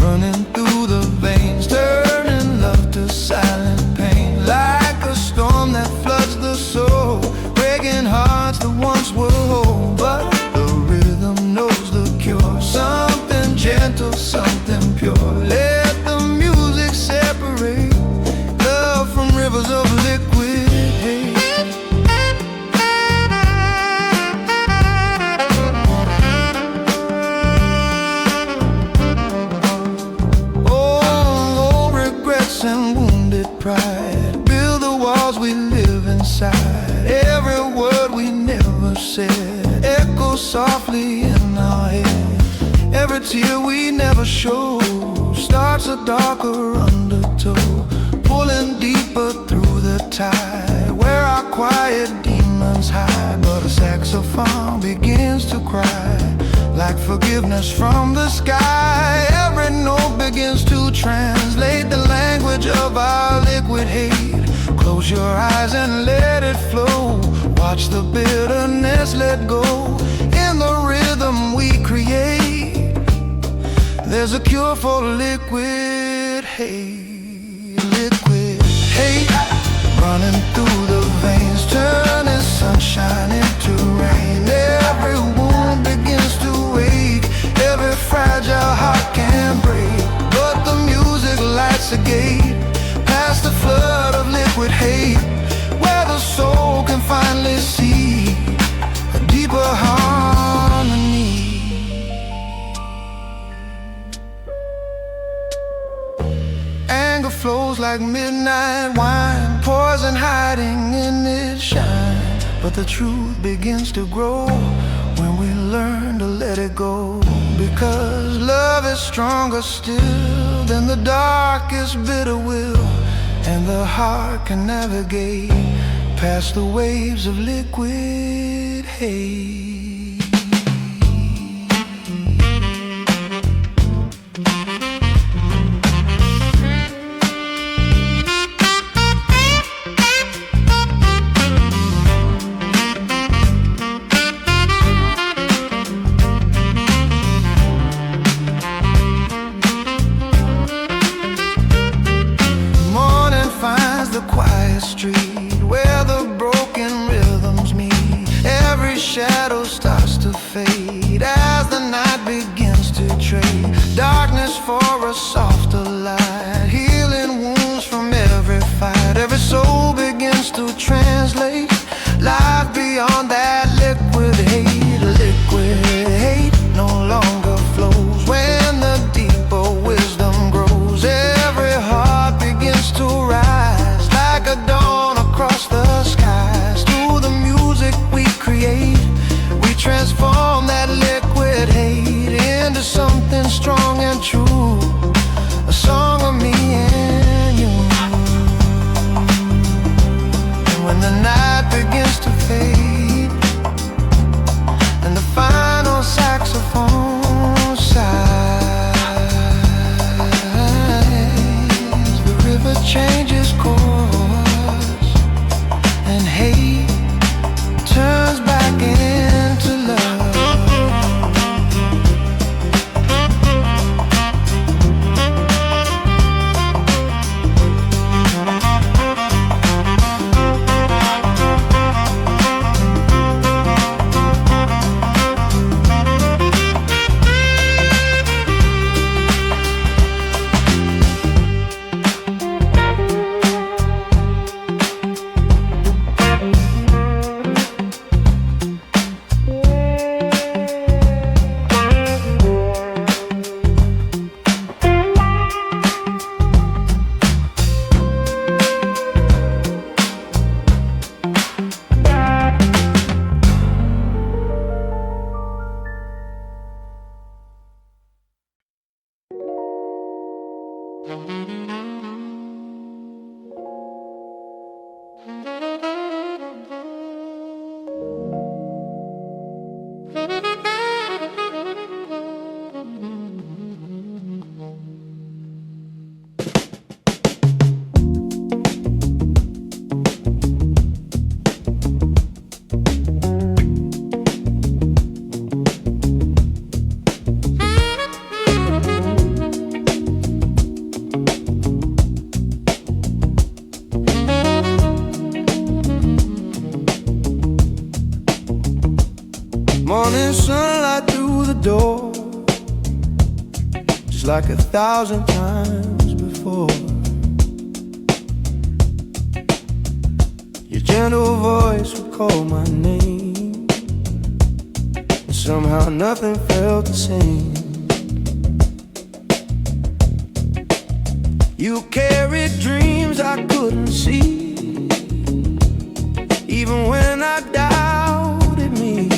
running through the veins, turning love to silent pain, like a storm that floods the soul, breaking hearts that once were whole. But the rhythm knows the cure, something gentle, something pure. Let the music separate love from rivers of liquid hate. Old regrets and wounded pride build the walls we live inside. Every word we never said echoes softly in our head. Every tear we never show starts a darker undertow, pulling deeper through the tide, where our quiet demons hide. But a saxophone begins to cry, like forgiveness from the sky. Every note begins to translate the language of our liquid hate. Close your eyes and let it flow, watch the bitterness let go. In the rhythm we create, there's a cure for liquid hate. Liquid hate running through the veins, turning sunshine into rain. Every wound begins to wake, every fragile heart can break. But the music lights a gate past the flood of liquid hate, where the soul can finally see a deeper harmony. Anger flows like midnight wine, poison hiding in its shine. But the truth begins to grow when we learn to let it go, because love is stronger still than the darkest bitter will, and the heart can navigate past the waves of liquid hate. Where the broken rhythms meet, every shadow starts to fade as the night begins to trade darkness for a softer light, healing wounds from every fight. Every soul begins to translate life beyond that liquid hate. Liquid hate no longer flows when the deeper wisdom grows. Every heart begins to rise like a dawn across the skies. Through the music we create, we transform that liquid hate into something strong and true, a song of me and you. And when the night begins to fade and the final saxophone sighs, the river changes course and hate turns back into love. Morning sunlight through the door, just like 1,000 times before. Your gentle voice would call my name, and somehow nothing felt the same. You carried dreams I couldn't see, even when I doubted me.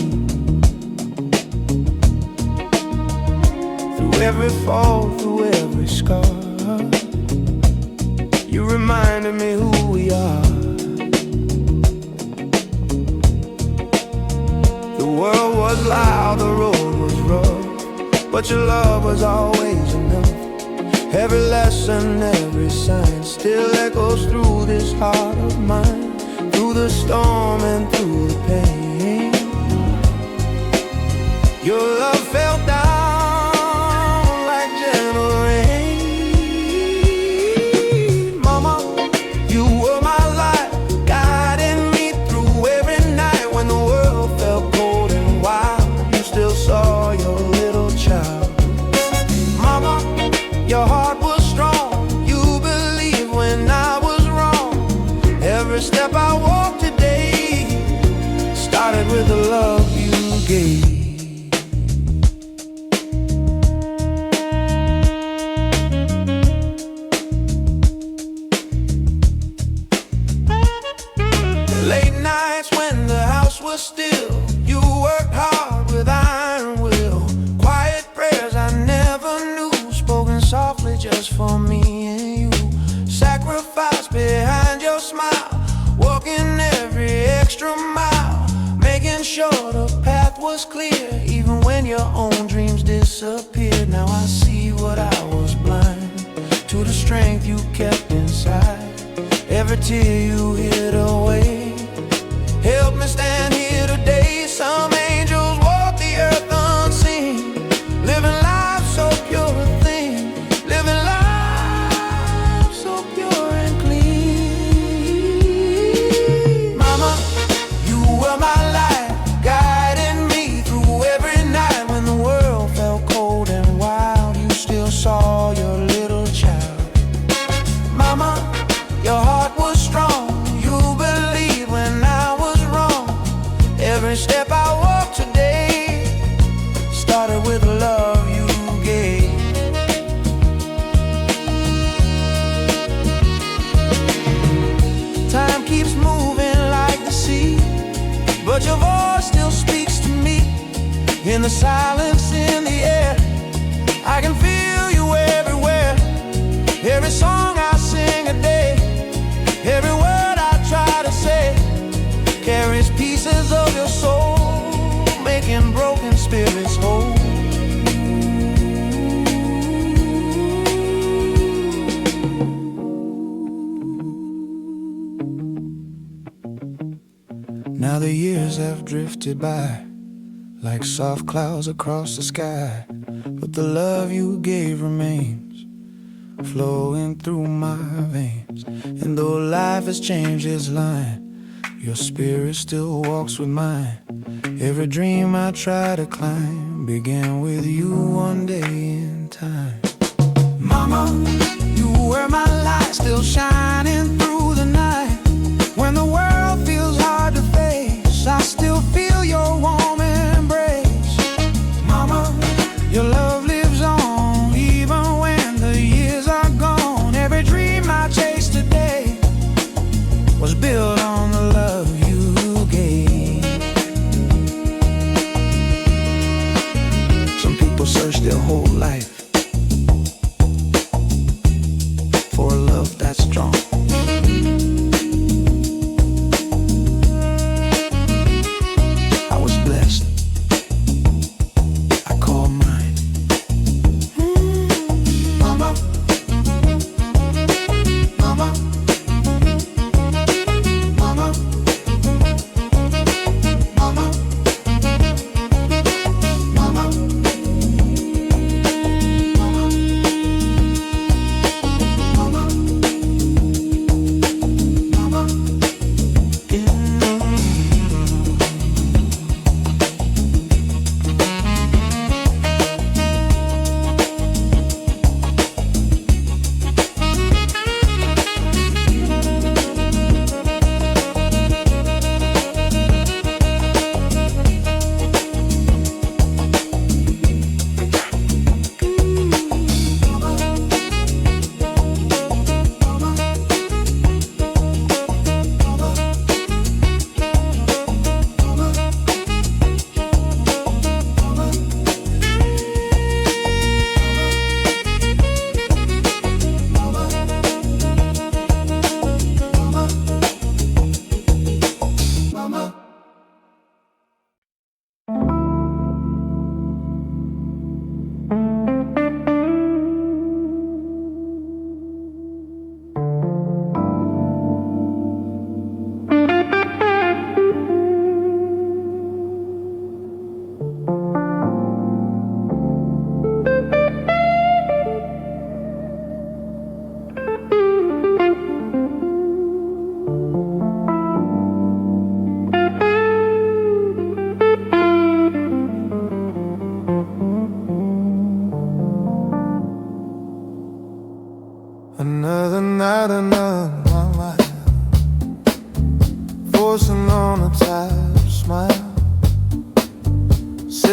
Through every fall, through every scar, you reminded me who we are. The world was loud, the road was rough, but your love was always enough. Every lesson, every sign still echoes through this heart of mine. Through the storm and through the pain, your love fell down like gentle rain. Mama, you were my light, guiding me through every night. When the world felt cold and wild, you still saw your little child. Mama, your heart was strong, you believed when I was wrong. Every step I walked today started with the love you gave. Late nights when the house was still, you worked hard with iron will. Quiet prayers I never knew, spoken softly just for me and you. Sacrifice behind your smile, walking every extra mile, making sure the path was clear, even when your own dreams disappeared. Now I see what I was blind to, the strength you kept inside. Every tear you hid away helped me stand here today. Some angels walk the earth unseen, living life so pure a thing, living life so pure and clean. Mama, you were my light, guiding me through every night. When the world felt cold and wild, you still saw your little child. Mama, your heart was strong, you believed when I was wrong. Every step I walked today started with the love you gave. Time keeps moving like the sea, but your voice still speaks to me. In the silence, in the air, I can feel you everywhere. Every song I sing a day, every word I try to say, carries pieces of your soul, making broken spirits whole. Now the years have drifted by like soft clouds across the sky, but the love you gave remains, flowing through my veins. And though life has changed its line, your spirit still walks with mine. Every dream I try to climb began with you one day in time. Mama, you were my light, still shining through the night. When the world feels hard to face, I still feel your warm embrace. Mama, your love lives on, even when the years are gone. Every dream I chase today was built on the love you gave. Some people search their whole life for a love that's strong. I was blessed, I call mine. Mama, mama,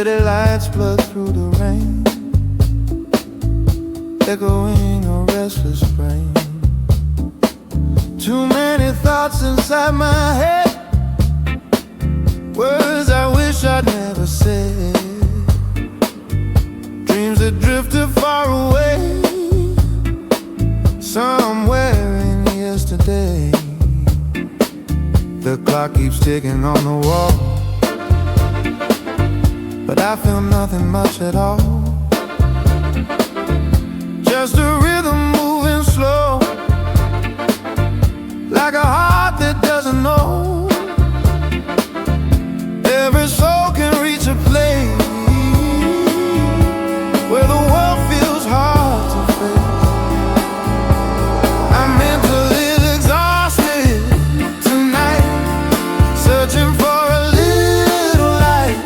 City lights flood through the rain, echoing a restless brain. Too many thoughts inside my head, words I wish I'd never said, dreams that drifted far away, somewhere in yesterday. The clock keeps ticking on the wall, but I feel nothing much at all. Just a rhythm moving slow, like a heart that doesn't know. Every soul can reach a place where the world feels hard to face. I'm mentally exhausted tonight, searching for a little light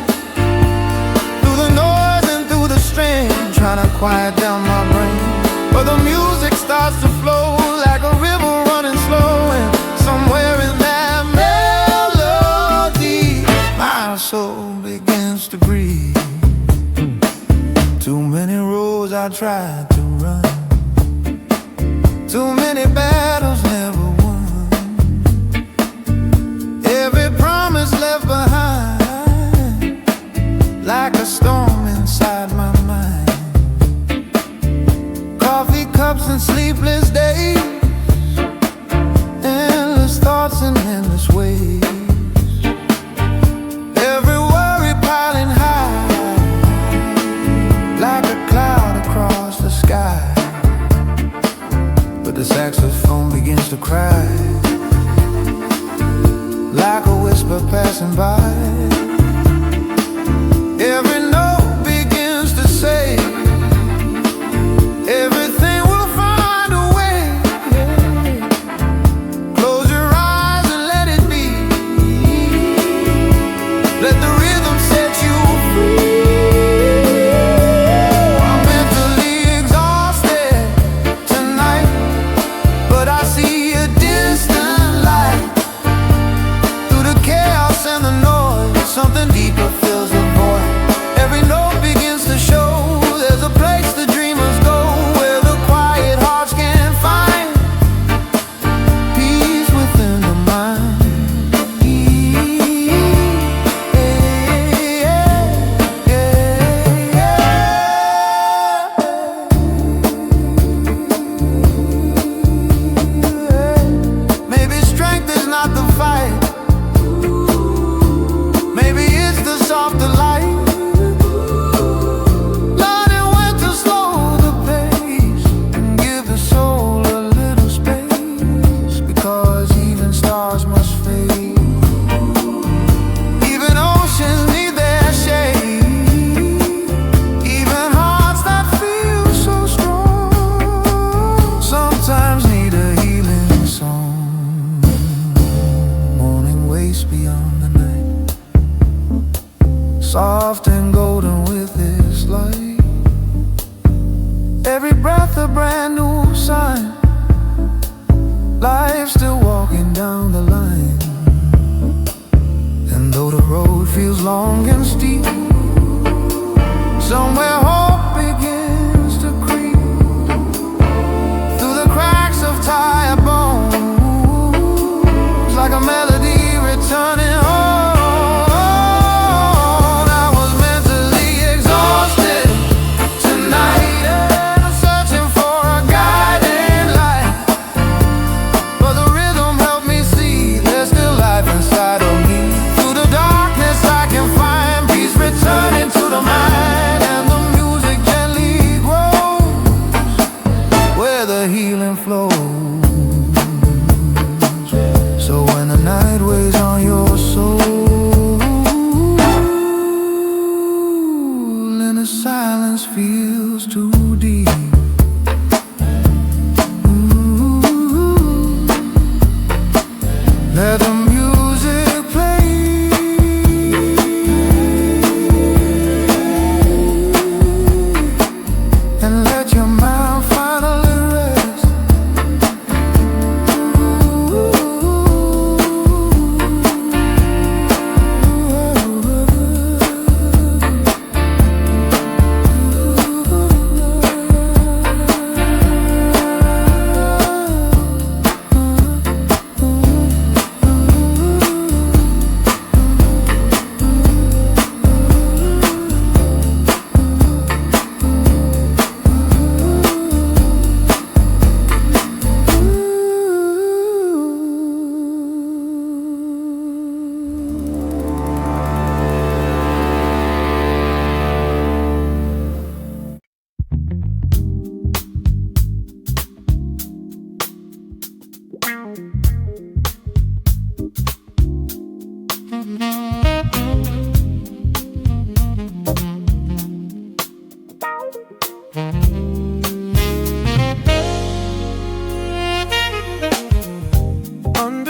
through the noise and through the strain, trying to quiet down my brain. But the music starts to flow like a river running slow, and somewhere in that melody my soul begins to breathe. Too many roads I tried to run, too many battles never won, every promise left behind, like a storm inside my mind. Coffee cups and sleepless days, endless thoughts and endless ways, every worry piling high, like a cloud across the sky. But the saxophone begins to cry, like a whisper passing by. Every note begins to say, everything will find a way. Close your eyes and let it be. Let the rhythm set you free. I'm mentally exhausted tonight, but I see a distant light through the chaos and the noise. Something deeper fills the void. Every note begins to show there's a place the dreamers go, where the quiet hearts can find peace within the mind. Maybe strength is not the fight, maybe it's the softer light. Learning when to slow the pace and give the soul a little space, because even stars must fade, even oceans need their shade, even hearts that feel so strong sometimes need a healing song. Morning waits beyond the night, soft and golden with its light. Every breath a brand new sign, life still walking down the line. And though the road feels long and steep, somewhere hope begins to creep through the cracks of tired bones, like a melody returning home. I was mentally exhausted tonight, searching for a guiding light, but the rhythm helped me see there's still life inside of me. Through the darkness I can find peace returning to the mind, and the music gently grows where the healing flows. So when the night weighs on your soul and the silence feels too deep, let the music play, and let your mind finally rest.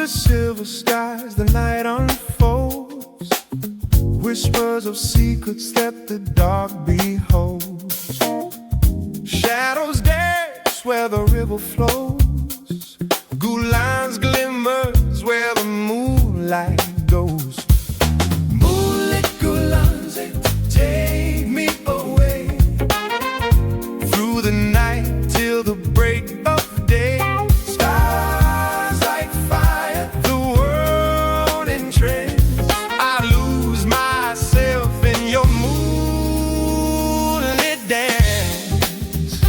the silver skies, the night unfolds, whispers of secrets that the dark beholds. Shadows dance where the river flows, Gulanze glimmers where the moonlight goes. Moonlit Gulanze, take me away through the night till the break of day. Stars like fire, the world in trance. I lose myself in your moonlit dance.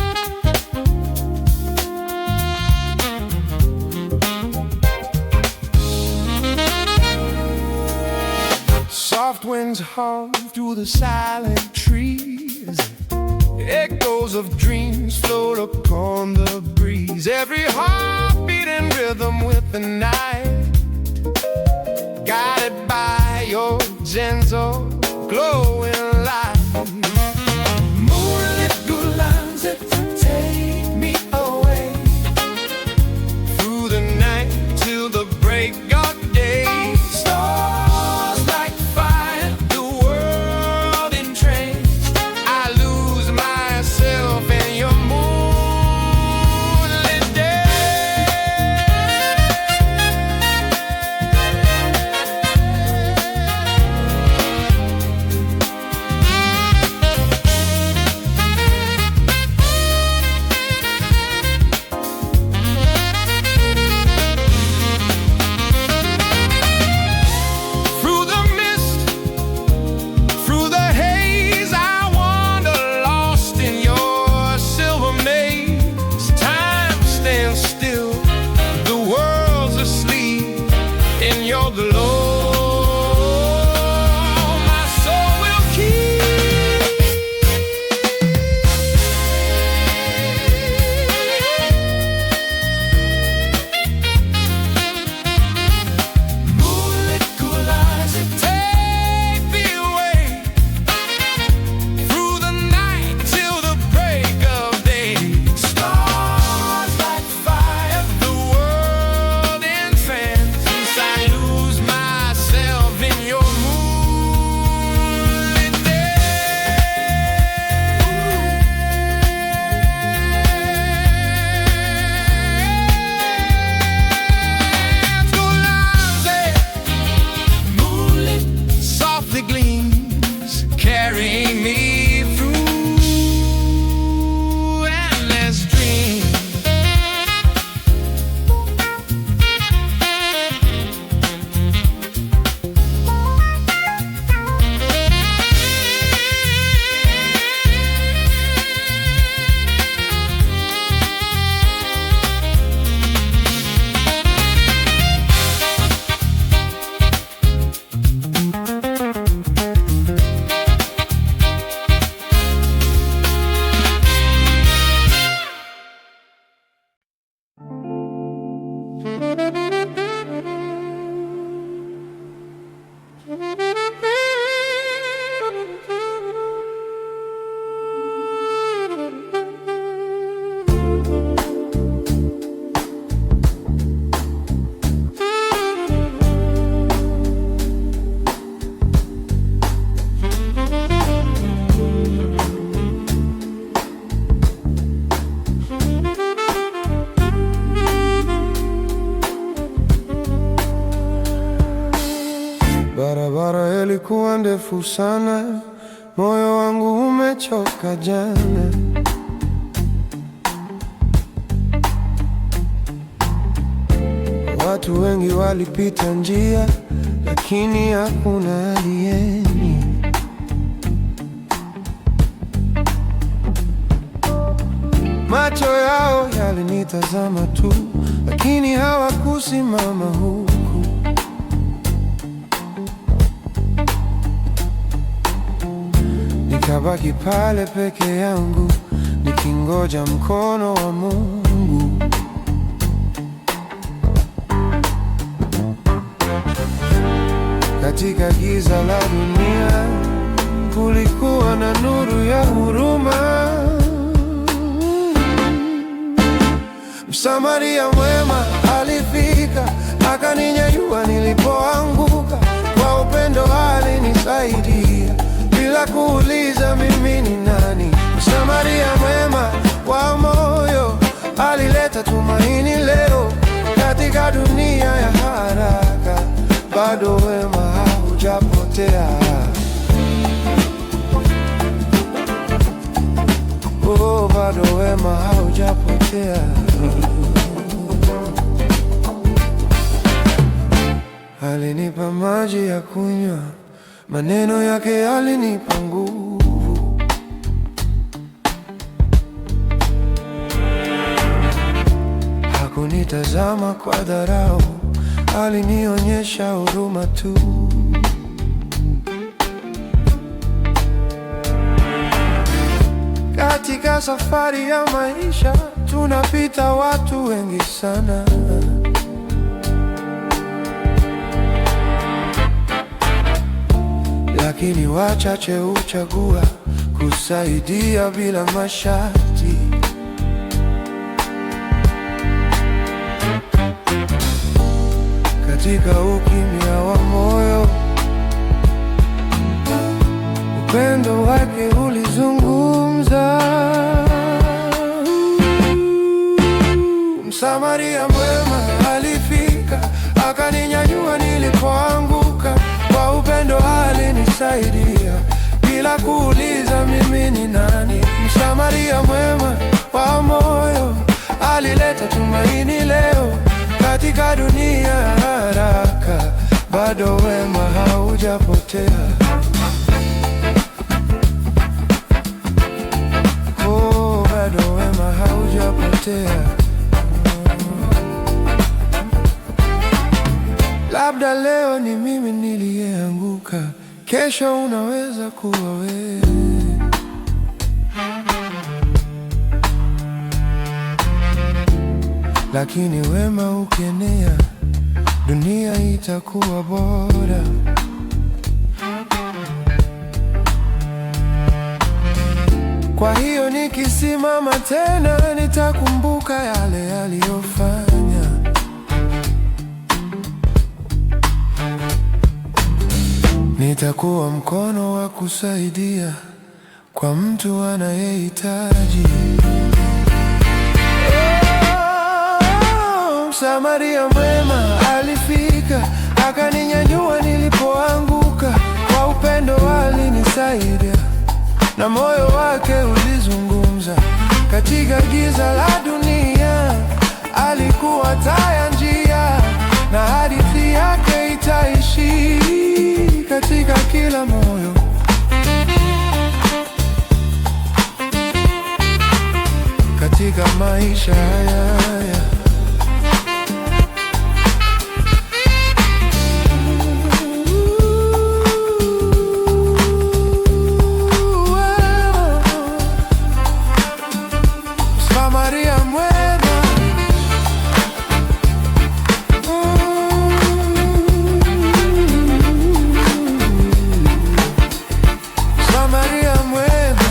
Soft winds hum through the silent trees, echoes of dreams float upon the breeze. Every heartbeat in rhythm with the night, guided by your gentle glowing light. Moonlit Gulanze, take me away through the night till the break of day. Stars like fire, the world in trance. I lose myself in your moonlit through the mist, through the haze, I wander lost in your silver maze. Time stands still, the world's asleep in your glow. My soul will keep Moonlit Gulanze, take me away through the night till the break of day. Stars like fire, the world in trance. I lose myself in your moonlit dance. Gulanze, moonlit, softly gleams, carrying me through endless dreams. Barabara ilikuwa ndefu sana, moyo wangu umechoka jana. Watu wengi walipita njia, lakini hakuna alieni. Macho yao yalinitazama tu, lakini hawakusimama huku. Nikabaki pale peke yangu, nikingoja mkono wa Mungu. Katika giza la dunia, kulikuwa na nuru ya huruma. Msamaria mwema alifika, akaninyanyua haujapotea. Oh, bado wema haujapotea. Alinipa maji ya kunywa, maneno yake yalinipa nguvu. Hakunitazama kwa dharau, alinionyesha huruma tu. Katika safari ya maisha tunapita watu wengi sana, lakini wachache huchagua kusaidia bila masharti. Katika ukimya wa moyo, upendo wake ulizungumza. Msamaria mwema alifika, akaninyanyua nilipoanguka. Kwa upendo alinisaidia, bila kuuliza mimi ni nani. Msamaria mwema wa moyo alileta tumaini leo. Katika dunia haraka, bado wema haujapotea. Oh, bado wema haujapotea. Labda leo ni mimi niliyeanguka, kesho unaweza kuwa wewe. Lakini wema ukienea, dunia itakuwa bora. Kwa hiyo nikisimama tena, nitakumbuka yale aliyofanya. Nitakuwa mkono wa kusaidia kwa mtu anayehitaji. Msamaria mwema alifika, akaninyanyua nilipoanguka. Kwa upendo alinisaidia, na moyo wake ulizungumza. Katika giza la dunia, alikuwa taa ya njia, na hadithi yake itaishi katika kila moyo. Katika maisha haya Msamaria mwema, Msamaria mwema.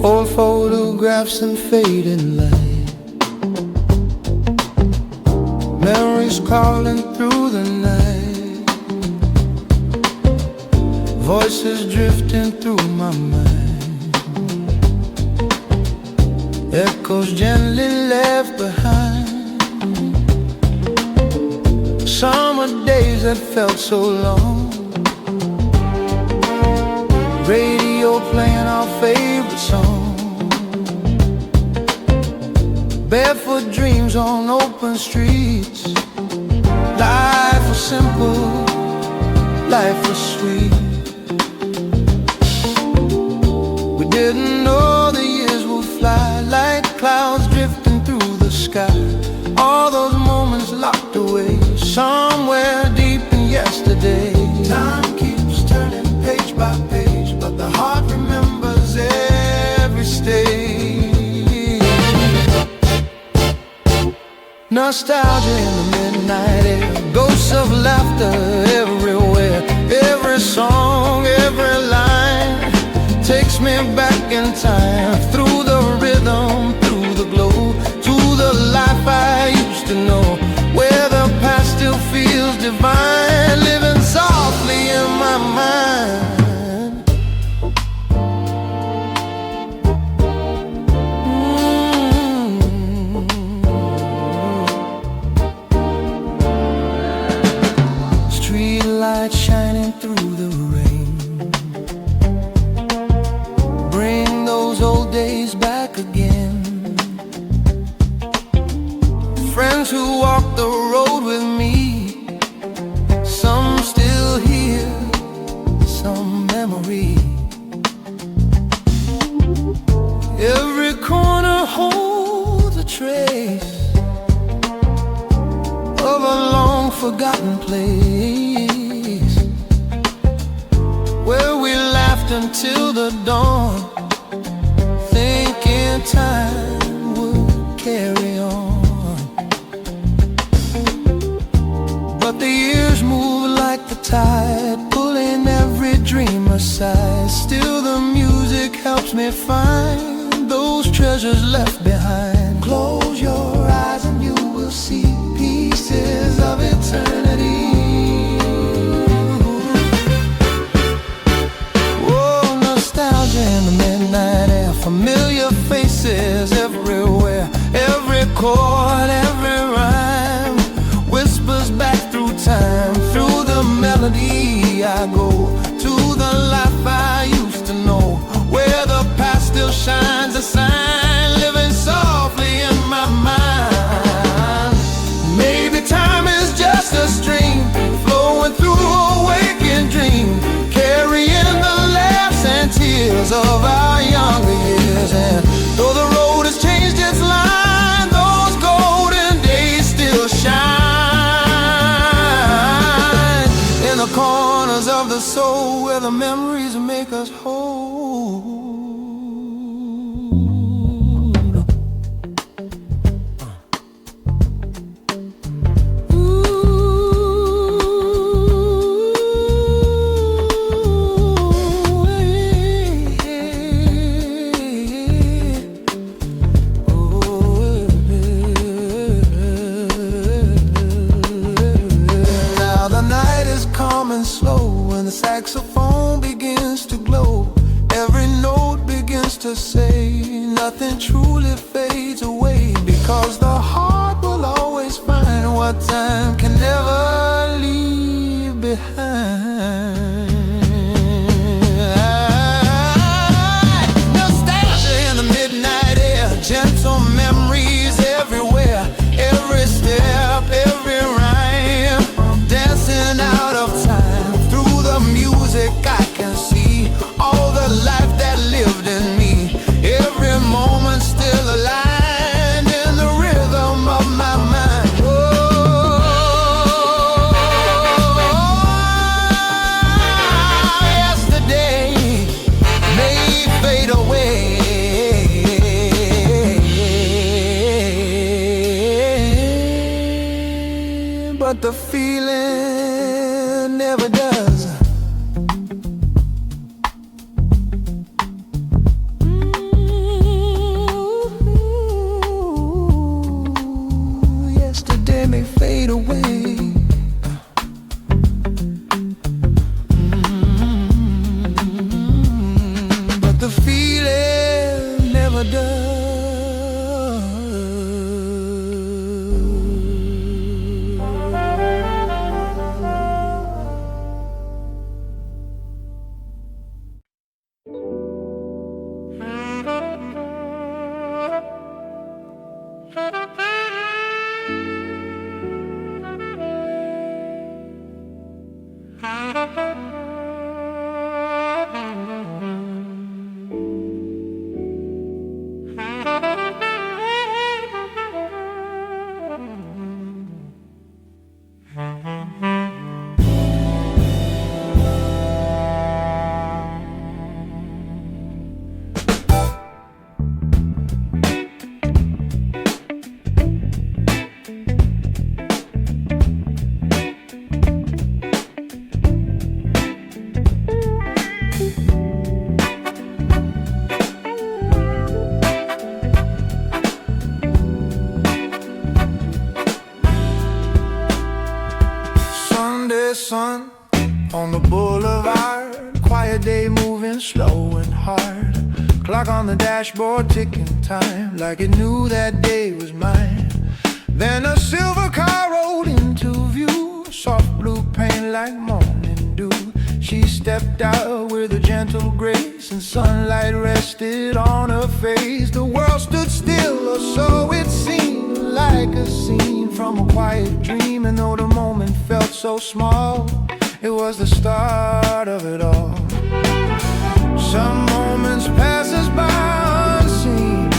Old photographs and fading light, memories calling through the night, voices drifting through my mind, echoes gently left behind. Summer days that felt so long, radio playing our favorite song, barefoot dreams on open streets. Life was simple, life was sweet. We didn't know the years would fly like clouds drifting through the sky. All those moments locked away somewhere deep in yesterday. Time keeps turning page by page, but the heart remembers every stage. Nostalgia in the midnight air, ghosts of laughter everywhere. Every song, every line takes me back in time, through the rhythm, through the glow, to the life I used to know, where the past still feels divine, living softly in my mind. Street lights shining through the rain, bring those old days back again. Friends who walk the road with me, some still here, some memory. Every corner holds a trace of a long forgotten place, where we laughed until the dawn, thinking time would carry on. But the years move like the tide, pulling every dream aside. Still the music helps me find those treasures left behind. Close your eyes and you will see pieces of eternity. Oh, nostalgia in the midnight air, familiar faces everywhere. Every chord, every rhyme whispers back through time. Through the melody I go, to the life I used to know, where the past still shines a sign, living softly in my mind. Maybe time is just a stream, flowing through a waking dream, carrying the laughs and tears of our younger years. And though the road has changed its line, those golden days still shine in the corners of the soul, where the memories make us whole. Slow, when the saxophone begins to glow, every note begins to say, nothing truly fades away, because the heart will always find what time can never leave behind. Nostalgia in the midnight air, gentle memories everywhere, every step, every rhyme, dancing out of time. I can see all the life that lived in me, every moment still aligned in the rhythm of my mind. Yesterday may fade away, but the feeling never does. Fade away, but the feeling never does. sun on the boulevard, quiet day moving slow and hard. Clock on the dashboard ticking time like it knew that day was mine. Then a silver car rolled into view, soft blue paint like morning dew. She stepped out with a gentle grace, and sunlight rested on her face. The world stood still, or so it seemed, like a scene from a quiet dream. And though the moment felt so small, it was the start of it all. Some moments pass us by unseen,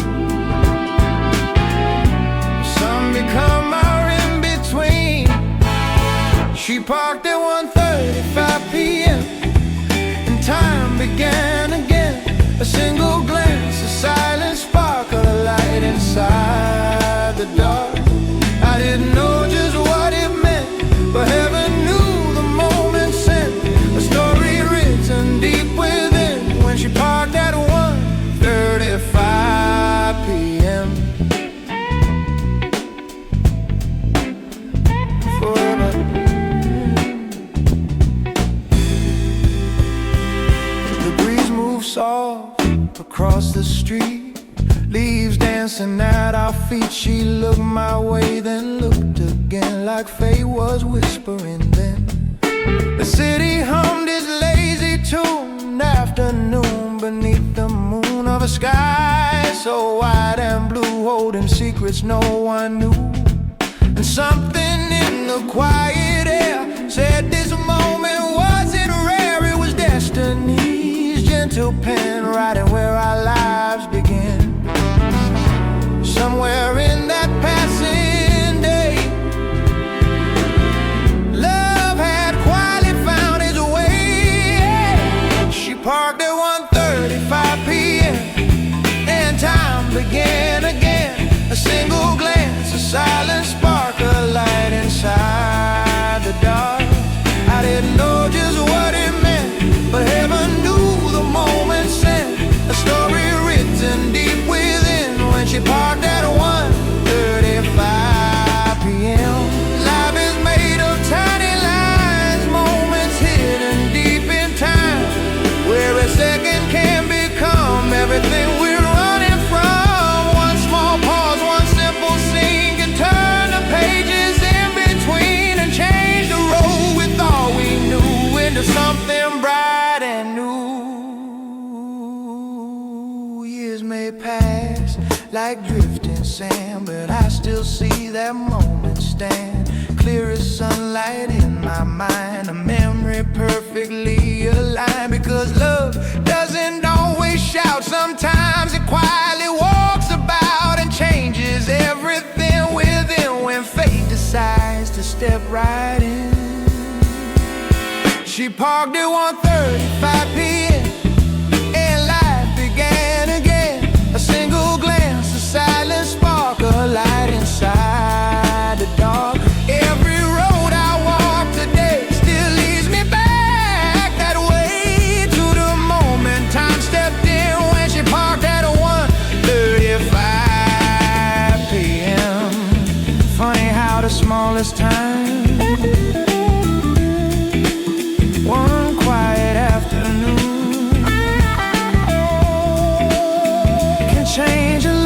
some become our in-between. She parked at 1:35 p.m. and time began again. A single glance, a silent spark of light inside the dark. I didn't know just what it meant, but heaven knew the moment sent a story written deep within. When she parked at 1:35 p.m. Forever. The breeze moved soft across the street, leaves dancing at our feet. She looked my way, then looked again, like fate was whispering then. The city hummed its lazy tune, afternoon beneath the moon of a sky so wide and blue, holding secrets no one knew. And something in the quiet air said this moment wasn't rare. It was destiny's gentle pen, writing where our lives begin. Somewhere in that passing day, love had quietly found its way. She parked at 1:35 p.m. and time began again. A single glance, a silent spark of light inside the dark. I didn't know just what it meant, but heaven knew the moment sent a story written deep within. When she parked at 1:35 p.m. Life is made of tiny lines, moments hidden deep in time, where a second can become everything we're running from. One small pause, one simple scene can turn the pages in between and change the road we thought we knew into something bright and new. Years may pass like drifting sand, but I still see that moment stand clear as sunlight in my mind, a memory perfectly aligned. Because love doesn't always shout, sometimes it quietly walks about and changes everything within. When fate decides to step right in, she parked at 1:35 p.m. and life began again. A single glance, a silent spark of light inside the dark. Every road I walk today still leads me back that way to the moment time stepped in when she parked at 1:35 p.m. Funny how the smallest time, one quiet afternoon, can change a life.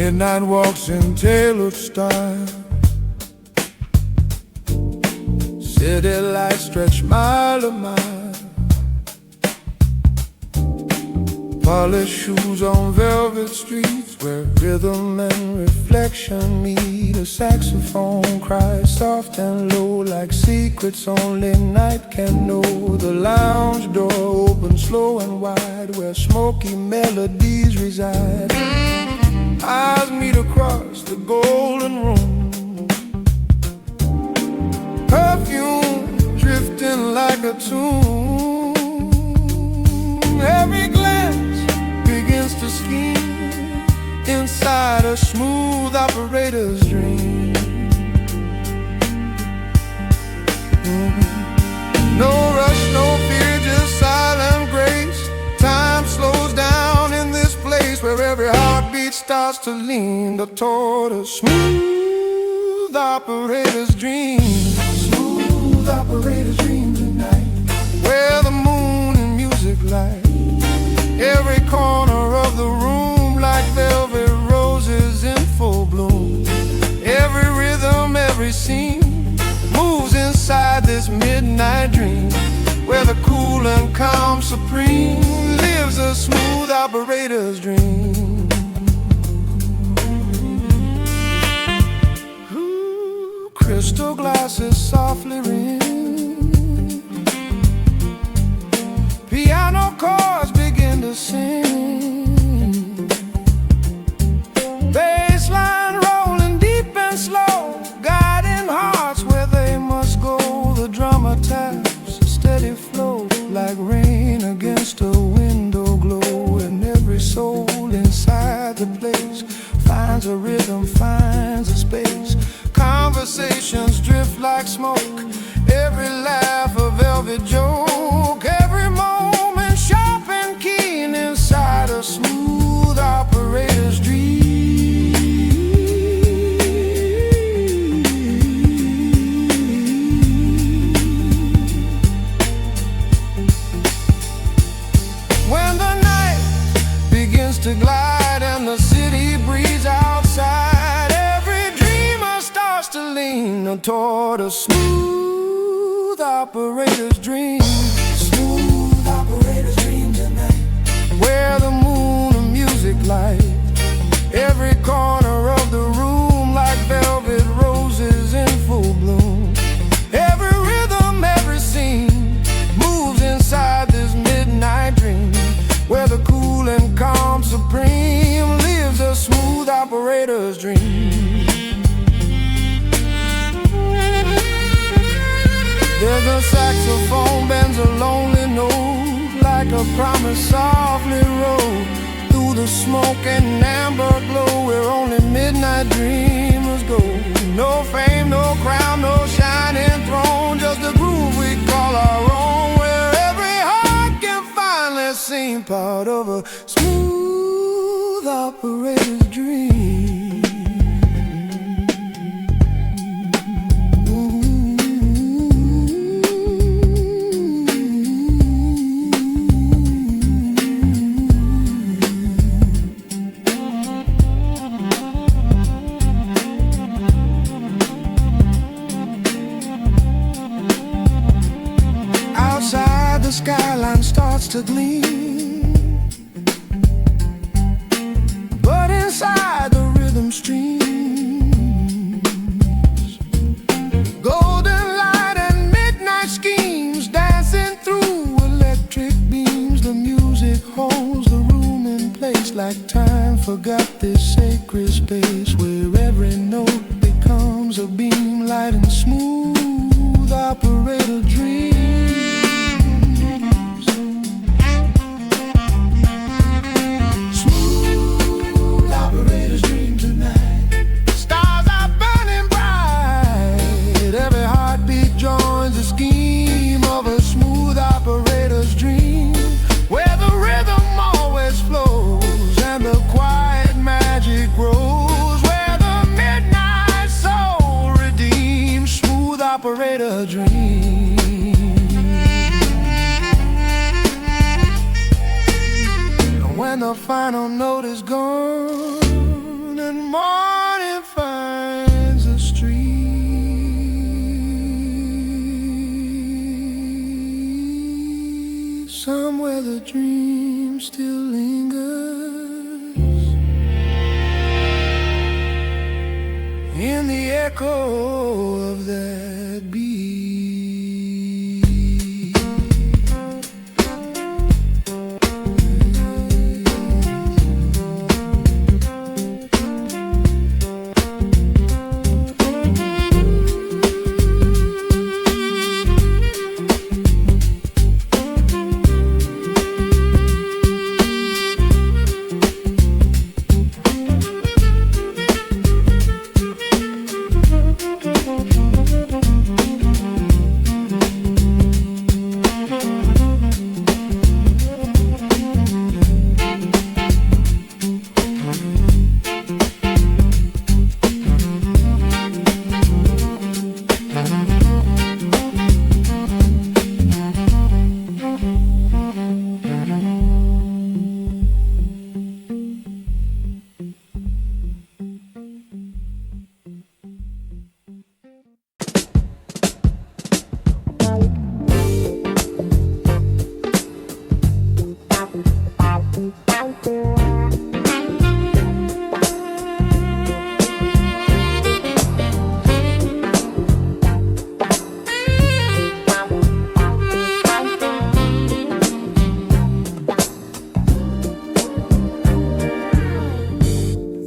Midnight walks in tailored style. City lights stretch mile to mile. Polished shoes on velvet streets where rhythm and reflection meet. A saxophone cries soft and low like secrets only night can know. The lounge door opens slow and wide where smoky melodies reside. Eyes meet across the golden room. Perfume drifting like a tune. Every glance begins to scheme inside a smooth operator's dream. No rush, no fear, just silent grace. Time slows down in this place where every heartbeat starts to lean toward a smooth operator's dream. Smooth operator's dream tonight, where the moon and music light every corner of the room like velvet roses in full bloom. Every rhythm, every scene moves inside this midnight dream, where the cool and calm supreme lives a smooth operator's dream. Ooh, crystal glasses softly ring. Piano chords begin to sing. Bass line rolling deep and slow, guiding hearts where they must go. The drummer taps a steady flow like rain against a window glow. And every soul inside the place finds a rhythm, finds a space. Conversations drift like smoke, every laugh a velvet joke. Every moment sharp and keen inside a smooth operator's dream. When the night begins to glide and the city breeze outside, every dreamer starts to lean toward a smooth operator's dream. Smooth operator's dream tonight, where the moon and music light every corner of the room like velvet roses in full bloom. Every rhythm, every scene moves inside this midnight dream, where the cool and calm supreme lives a smooth operator's dream. There's a saxophone bends a lonely note like a promise softly rolled through the smoke and amber glow, where only midnight dreamers go. No fame, no crown, no shining throne, just a groove we call our own, where every heart can finally seem part of a smooth operator's dream. Outside the skyline starts to gleam, but inside the rhythm streams. Golden light and midnight schemes dancing through electric beams. The music holds the room in place like time forgot this sacred space, where every note becomes a beam, light and smooth operator dream. Operator dream. When the final note is gone and morning finds a street, somewhere the dream still lingers, in the echo of that beat.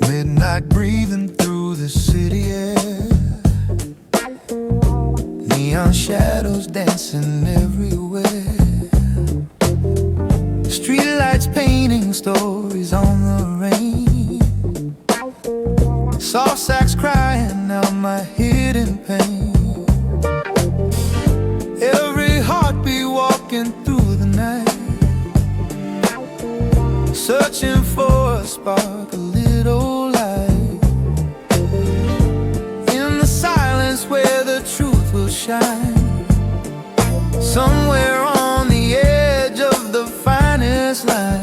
Midnight breathing through the city air, neon shadows dancing everywhere, streetlights painting stories on the rain, soft sax crying out my hidden pain, every heartbeat walking through the night, searching for a spark, a little light, in the silence where the truth will shine, somewhere on the edge of the finest line,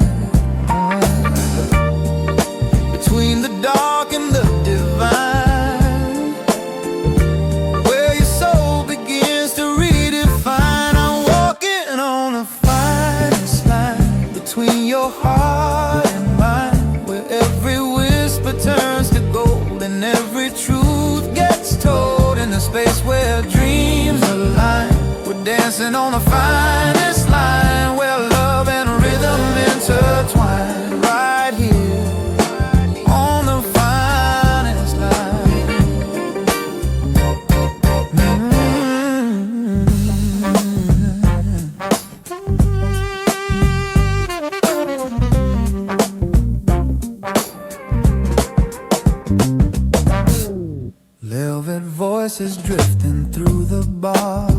between the dark and the divine, where your soul begins to redefine. I'm walking on the finest line, between your heart and mine, where every whisper turns to gold and every truth gets told, in a space where dreams align. We're dancing on the finest line, where love and rhythm intertwine, right here on the finest line. Velvet voices drifting through the bar,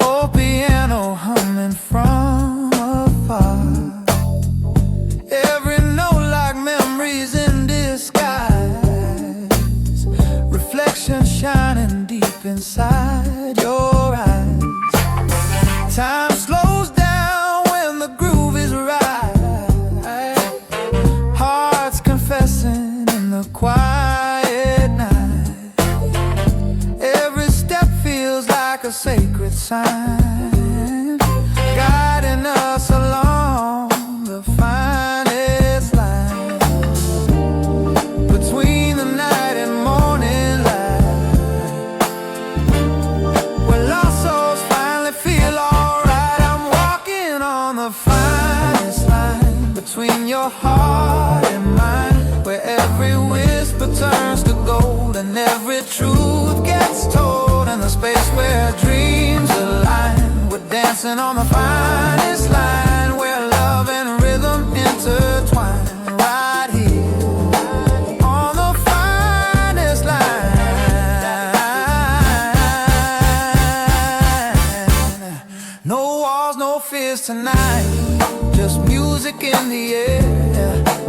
old piano humming from afar, every note like memories in disguise, reflection shining deep inside your eyes. Time slows down when the groove is right, hearts confessing in the quiet night, every step feels like a sacred sign, guiding us along the finest line, between the night and morning light, where lost souls finally feel alright. I'm walking on the finest line, between your heart and mine, where every whisper turns to gold and every truth gets told, in the space where dreams align. We're dancing on the finest line, where love and rhythm intertwine, right here on the finest line. No walls, no fears tonight, just music in the air,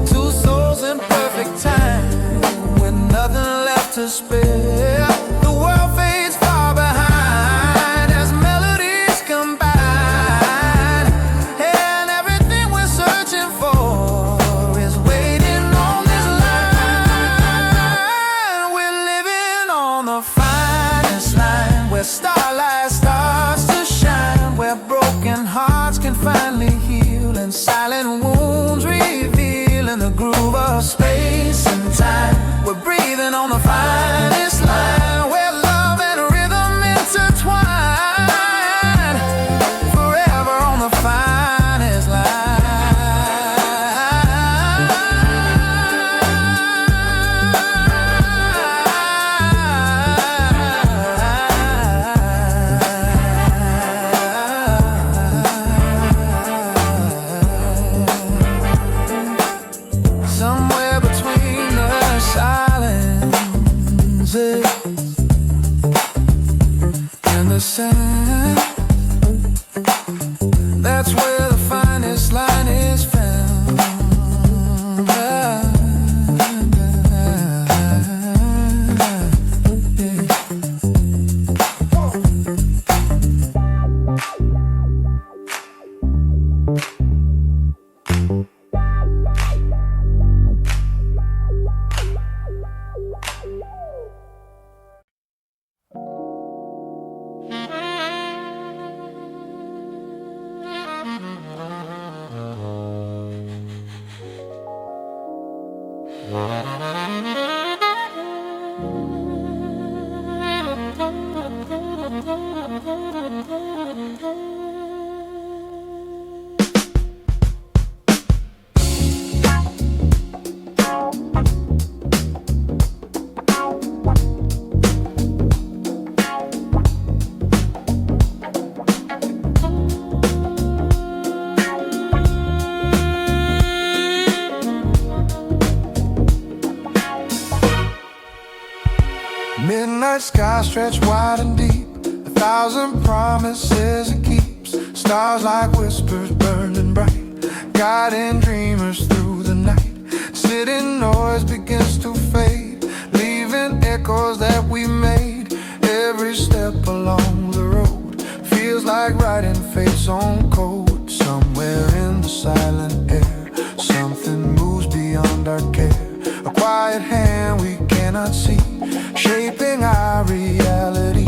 two souls in perfect time, with nothing left to spare. The world fades far behind as melodies combine, and everything we're searching for is waiting on this line. broken hearts can finally heal, and silent wounds reveal in the groove of space and time. We're breathing on the finest line, where love and rhythm intertwine, forever on the finest line. Somewhere between the silences and the sound, that's where the finest line is found. Midnight sky stretched wide and deep, 1,000 promises it keeps. Stars like whispers burning bright, guiding dreamers through the night. City noise begins to fade, leaving echoes that we made. Every step along the road feels like writing fate's own code. Somewhere in the silent air, something moves beyond our care. A quiet hand we cannot see, shaping our reality.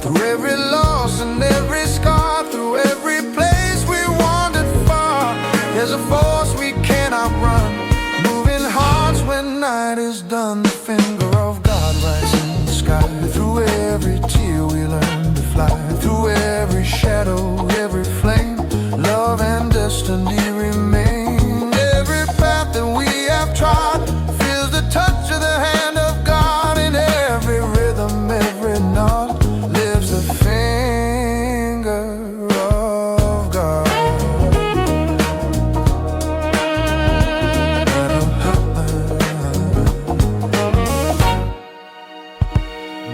Through every loss and every scar, through every place we wandered far, there's a force we cannot run, moving hearts when night is done. The finger of God writes in the sky. Through every tear we learn to fly, through every shadow, every flame, love and destiny remain. Every path that we have trod feels the touch of the hand of God. In every rhythm, every note lives the finger of God.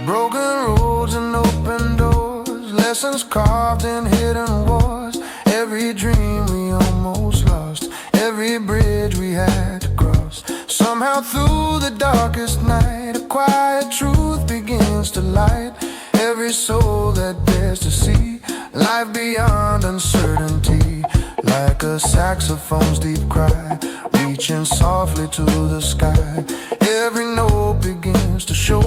Broken roads and open doors, lessons carved in hidden wars. Every dream we almost lost, every bridge we had to cross. Somehow through the darkest night, a quiet truth begins to light every soul that dares to see life beyond uncertainty. Like a saxophone's deep cry, reaching softly to the sky. Every note begins to show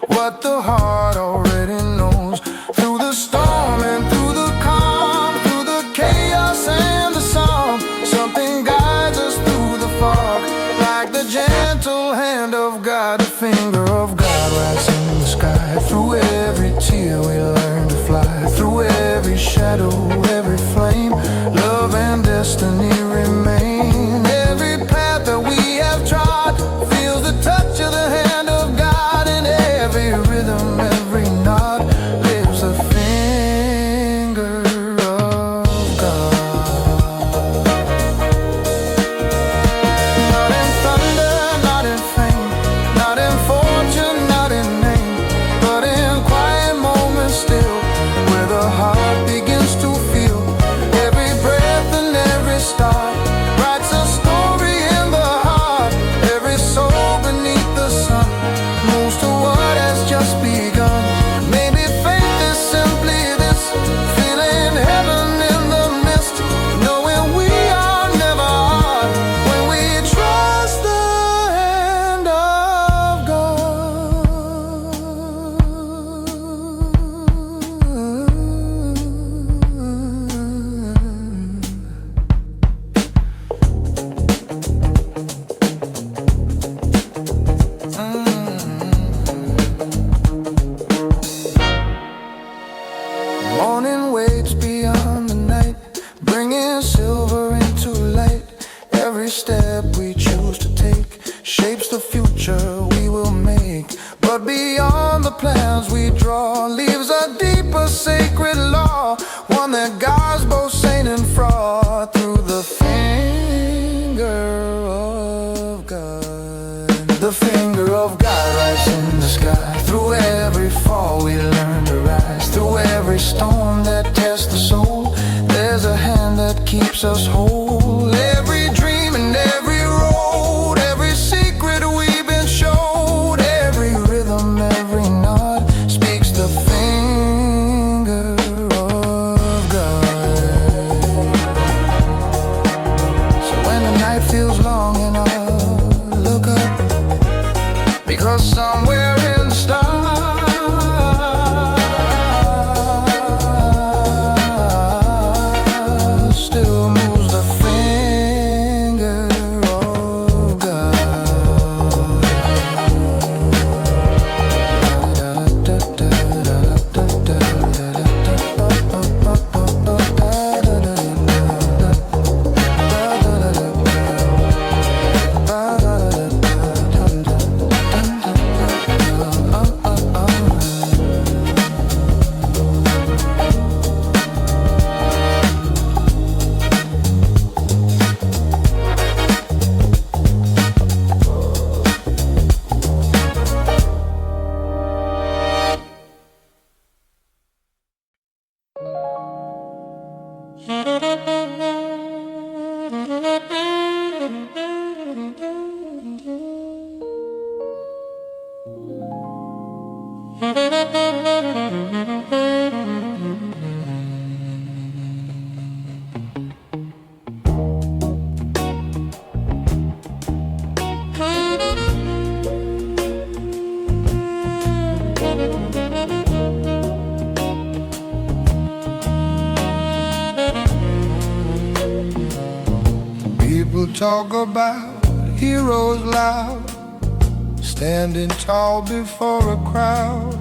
what the heart already knows. Through the storm and through the calm, through the chaos and the song, something guides us through the fog. Like the gentle hand of God, the finger of God writes in the sky. Through every tear we learn to fly, through every shadow, every flame, love and destiny remain. Every path that we have trod feels the touch of the hand of God. In every rhythm, every note stars, both saint and fraud, through the finger of God. The finger of God writes in the sky. Through every fall we learn to rise. Through every storm that tests the soul, there's a hand that keeps us whole. Every dream and every road, every secret we've been showed, every rhythm, every nod speaks the finger of God. So when the night feels long and I look up, because somewhere in the stars still moves the finger of God. People talk about heroes loud, standing tall before a crowd,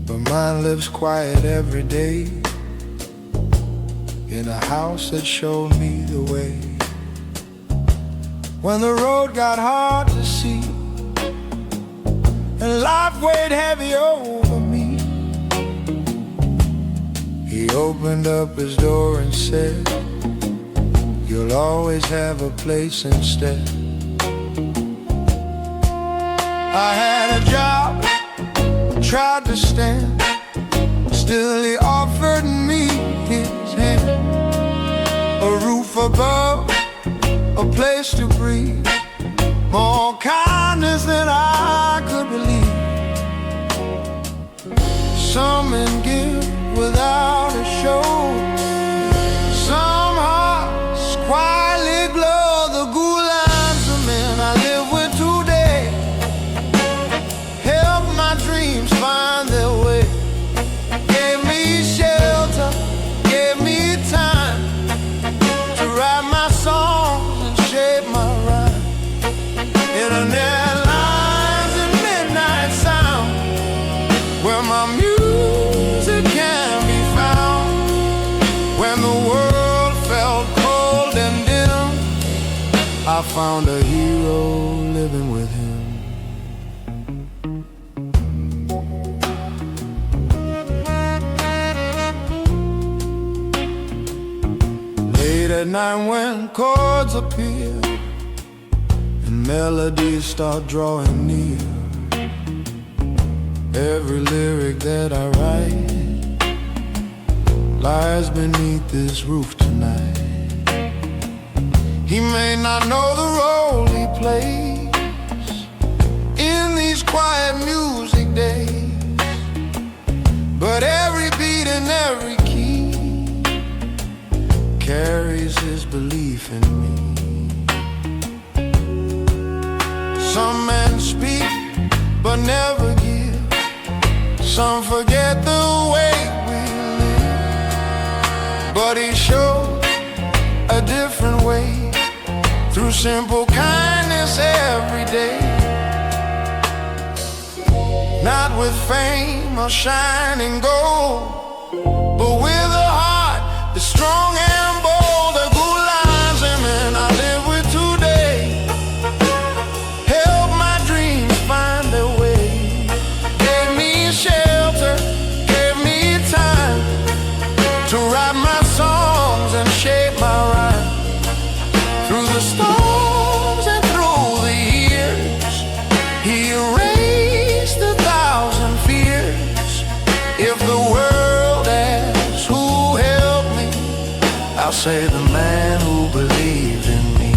but mine lives quiet every day in a house that showed me the way. When the road got hard to see and life weighed heavy over me, he opened up his door and said, "You'll always have a place instead." I had a job, tried to stand, still he offered me his hand. A roof above, a place to breathe, more kindness than I could believe. Some men give without a show, some hearts quietly glow. The Gulanzeman I live with today help my dreams find their way. Gave me shelter, gave me time to write my songs and shape my rhyme. Internet lines and midnight sound, where my music can be found. When the world felt cold and dim, I found a hero living with him. Late at night when chords appear and melodies start drawing near, every lyric that I write lies beneath this roof tonight. He may not know the role he plays in these quiet music days, but every beat and every key carries his belief in me. Some men speak but never give, some forget the way we live, but he showed a different way through simple kindness every day. Not with fame or shining gold, but with a heart that's strong and bold. A Gulanzeman I live with today help my dreams find their way. Gave me shelter, gave me time to write my songs and shape my rhyme. Through the storms and through the years, he erased 1,000 fears. If the world asks who helped me, I'll say the man who believed in me.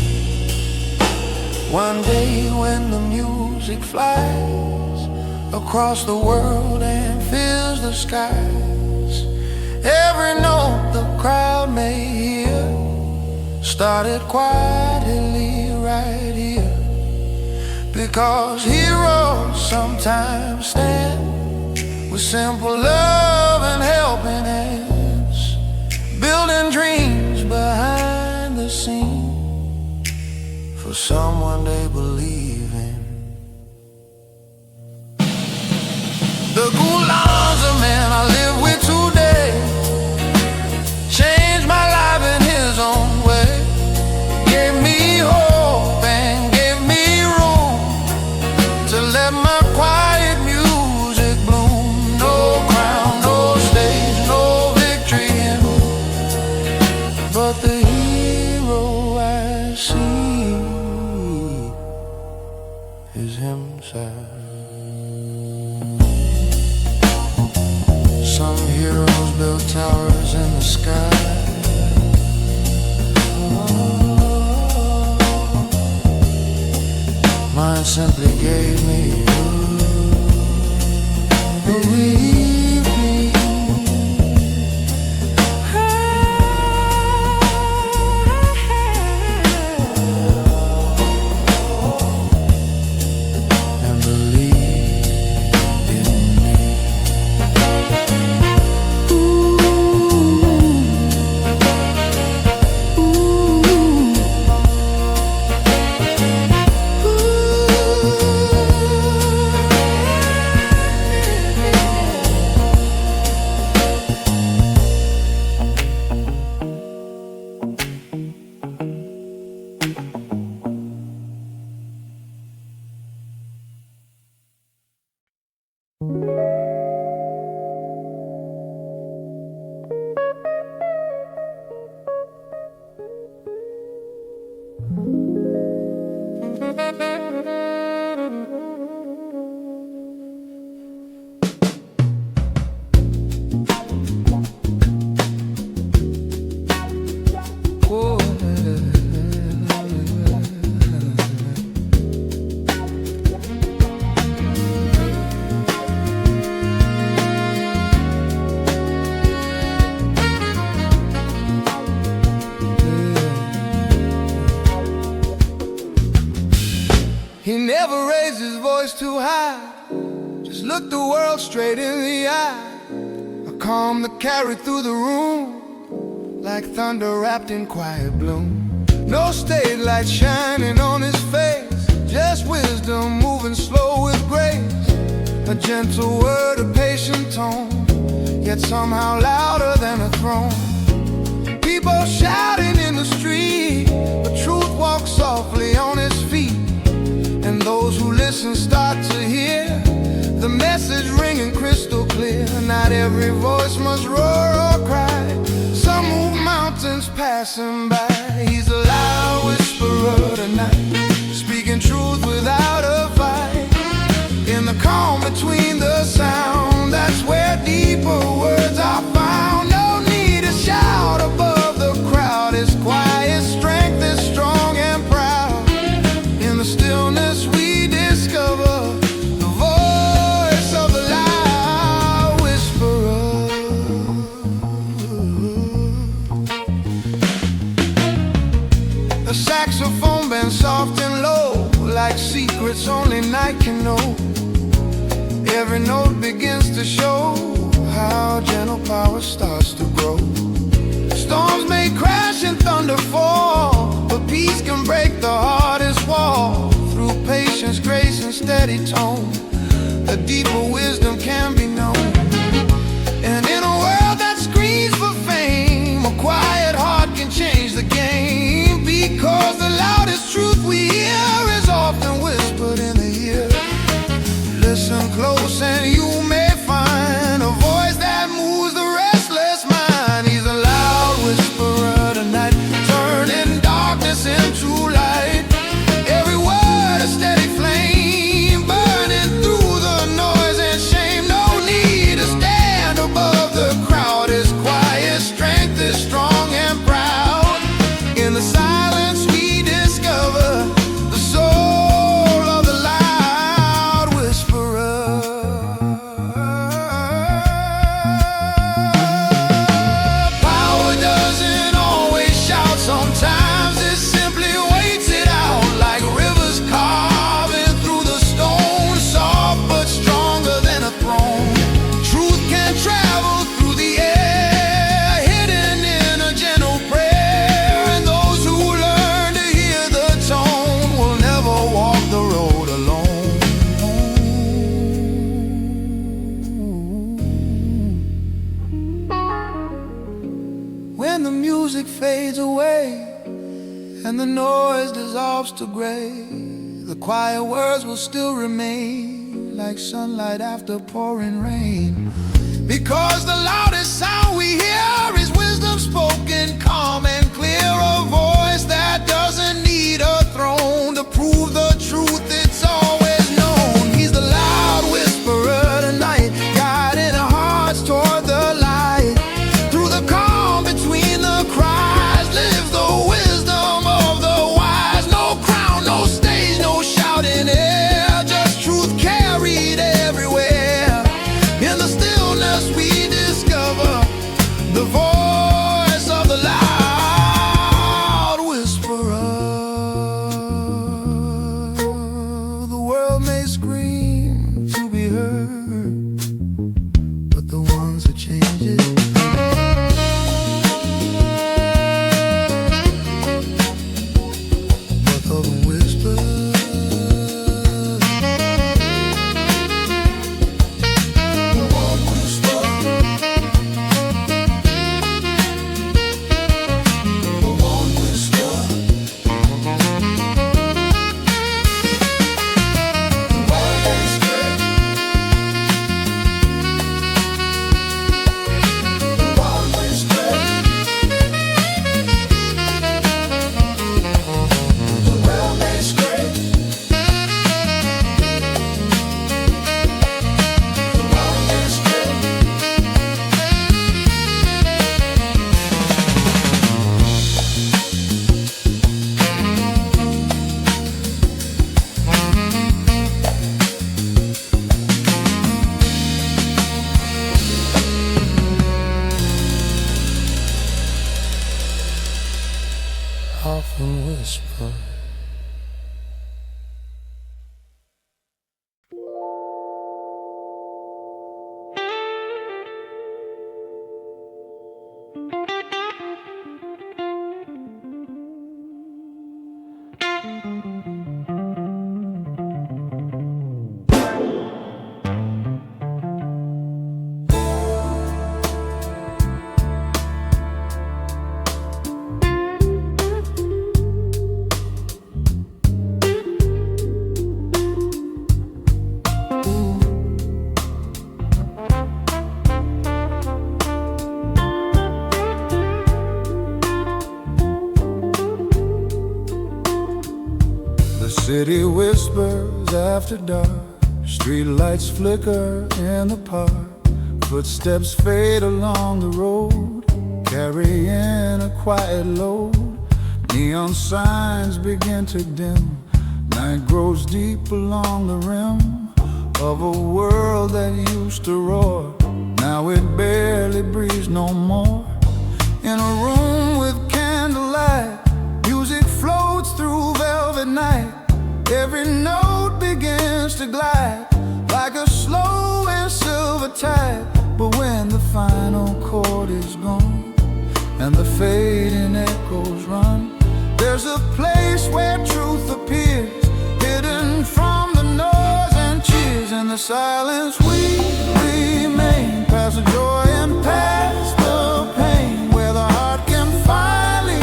One day when the music flies across the world and fills the skies, every note the crowd may hear started quietly right here. Because heroes sometimes stand with simple love and helping hands, building dreams behind the scenes for someone they believe in. The Gulanzeman I live with today changed my life in his own way. Gave me hope and gave me room to let my quiet music bloom. No crown, no stage, no victory in me, but the hero I see is himself. Some heroes built towers in the sky. Mine simply gave me you. Believe me, and believe in me. He never raised his voice too high, just looked the world straight in the eye. A calm that carried through the room, like thunder wrapped in quiet bloom. No stage light shining on his face, just wisdom moving slow with grace. A gentle word, a patient tone, yet somehow louder than a throne. People shouting in the street, but truth walks softly on his feet. And those who listen start to hear the message ringing crystal clear. Not every voice must roar or cry, some move mountains passing by. He's a loud whisperer tonight, speaking truth without a fight. In the calm between the sound, that's where deeper words are found. No need to shout above the crowd, his quiet strength is strong and proud. In the stillness we discover the voice of the loud whisperer. A saxophone bends soft and low, like secrets only night can know. Every note begins to show how gentle power starts to grow. Storms may crash and thunder fall, but peace can break the hardest wall. Through patience, grace, and steady tone, a deeper wisdom can be known. And in a world that screams for fame, a quiet heart can change the game. Because the loudest truth we hear is often whispered in the ear. Listen close and you may find a voice that moves the restless mind. He's when the music fades away and the noise dissolves to gray, the quiet words will still remain like sunlight after pouring rain. Because the loudest sound we hear is wisdom spoken calm and clear, a voice that doesn't need a throne to prove the truth. It's always known. He's the loud whisperer tonight, guiding our hearts toward the light. Through the calm between the cries lives the wisdom of the wise. No crown, no stage, no shouting air, just truth carried everywhere. In the stillness we discover the voice of the loud whisperer. The world may scream to be heard, but the ones that change it of a whisper. Often whisper. City whispers after dark, street lights flicker in the park, footsteps fade along the road, carrying a quiet load. Neon signs begin to dim, night grows deep along the rim of a world that used to roar. Now it barely breathes no more. In a room with candlelight, music floats through velvet night. Every note begins to glide like a slow and silver tide. But when the final chord is gone and the fading echoes run, there's a place where truth appears, hidden from the noise and cheers. In the silence we remain, past the joy and past the pain, where the heart can finally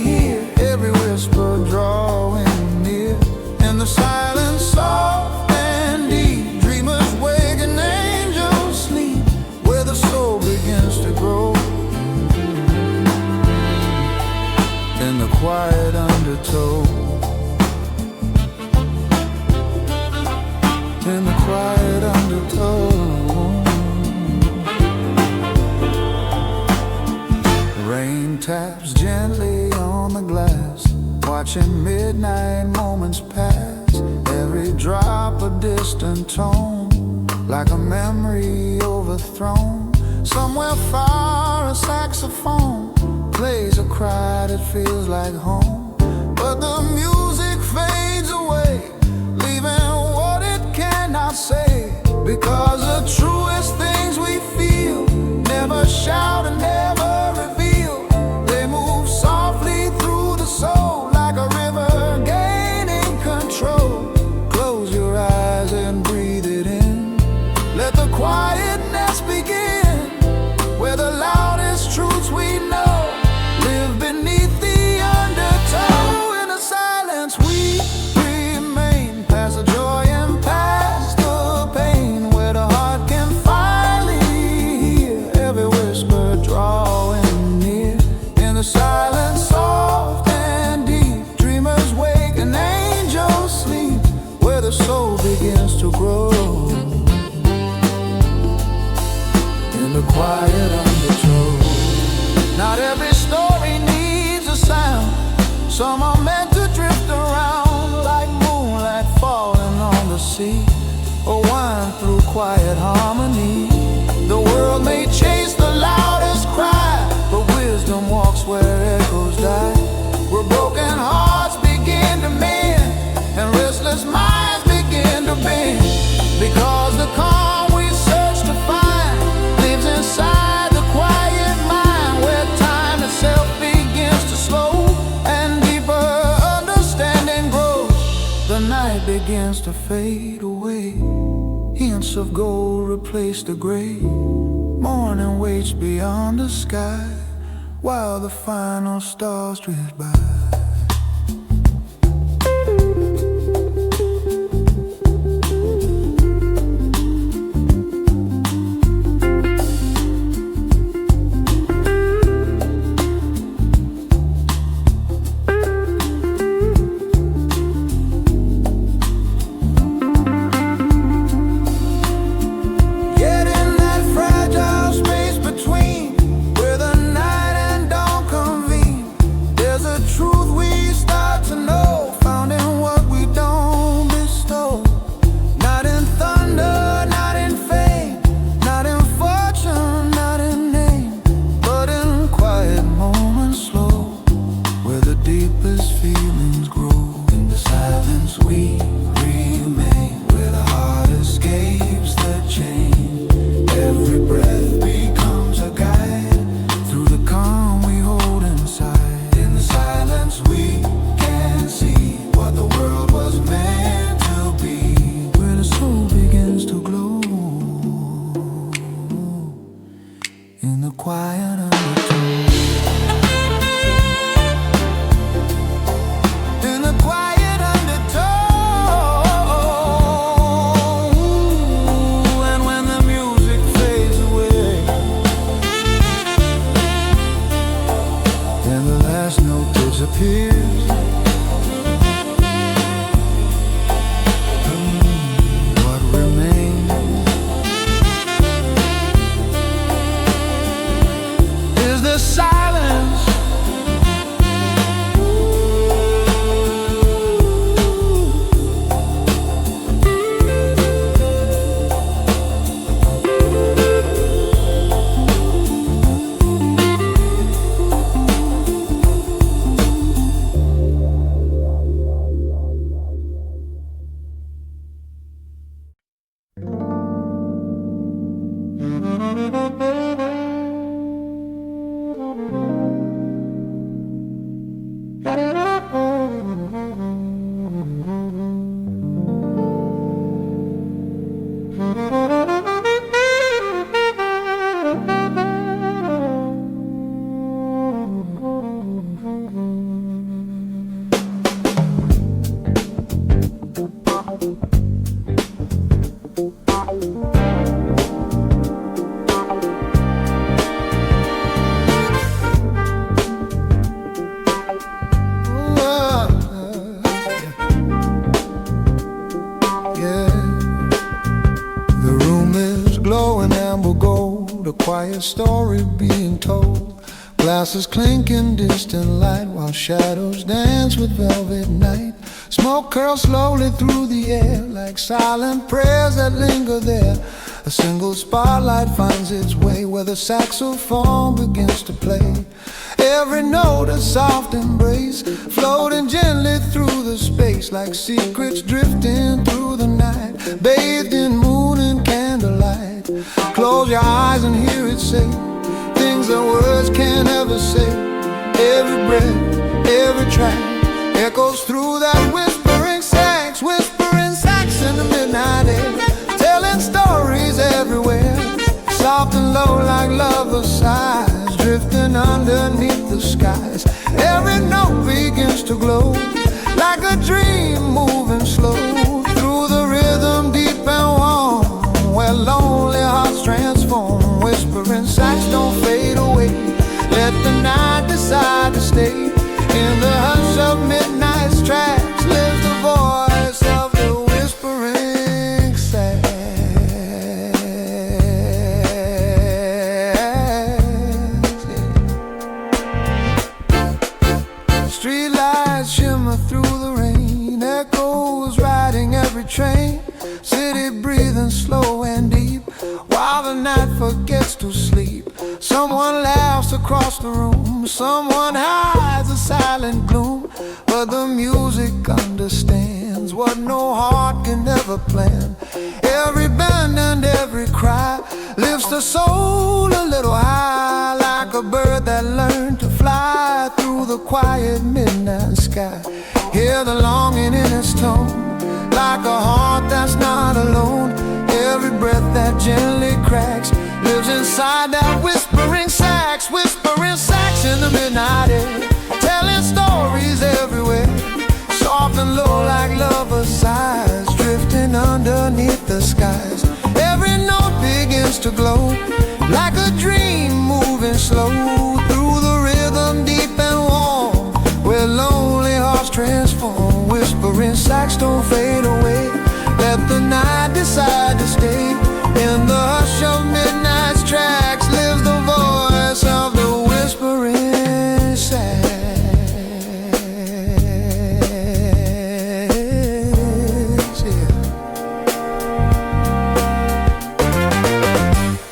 hear every whisper drawing near. In the silence soft and deep, dreamers wake and angels sleep, where the soul begins to grow. In the quiet undertow, in the quiet undertow. Rain taps gently on the glass, watching midnight moments pass. Every drop a distant tone, like a memory overthrown. Somewhere far a saxophone plays a cry that feels like home. But the music fades away, leaving what it cannot say. Because the truest things we feel never shout and never reveal. They move softly through the soul like a river gaining control. Close your eyes and breathe it in. Let the quietness begin, where the loudest truths we know Some are meant to drift around like moonlight falling on the sea, or wind through quiet harmony. The world may chase the loudest cry, but wisdom walks where echoes die. Where broken hearts begin to mend and restless minds begin to bend, because the calm we search to find lives inside the quiet mind, where time itself begins to slow and deeper understanding grows. The night begins to fade away, hints of gold replace the gray. Morning waits beyond the sky, while the final stars drift by. Story being told, glasses clinking, distant light, while shadows dance with velvet night. Smoke curls slowly through the air like silent prayers that linger there. A single spotlight finds its way where the saxophone begins to play. Every note a soft embrace, floating gently through the space like secrets drifting through the night, bathed in moon and candlelight. Close your eyes and hear it say things that words can't ever say. Every breath, every track echoes through that whispering sax, whispering sax in the midnight air, telling stories everywhere, soft and low like lovers' sighs, drifting underneath the skies. Every note begins to glow like a dream moving slow through the rhythm deep and warm, where lonely hearts transform. Whispering sax don't fade away, let the night decide to stay. In the hush of midnight's tracks lives the voice of the whispering sax. Street lights hammer through the rain, echoes riding every train, city breathing slow and deep, while the night forgets to sleep. Someone laughs across the room, someone hides a silent gloom, but the music understands what no heart can ever plan. Every bend and every cry lifts the soul a little high, like a bird that learned to fly through the quiet midnight sky. Hear the longing in its tone, like a heart that's not alone. Every breath that gently cracks lives inside that whispering sax. Whispering sax in the midnight air, telling stories everywhere, soft and low like lovers' sighs, drifting underneath the skies. Every note begins to glow, like a dream moving slow through the rhythm deep and warm, where lonely hearts transform. Whispering sax don't fade away, let the night decide to stay. In the hush of midnight's tracks lives the voice of the whispering sax.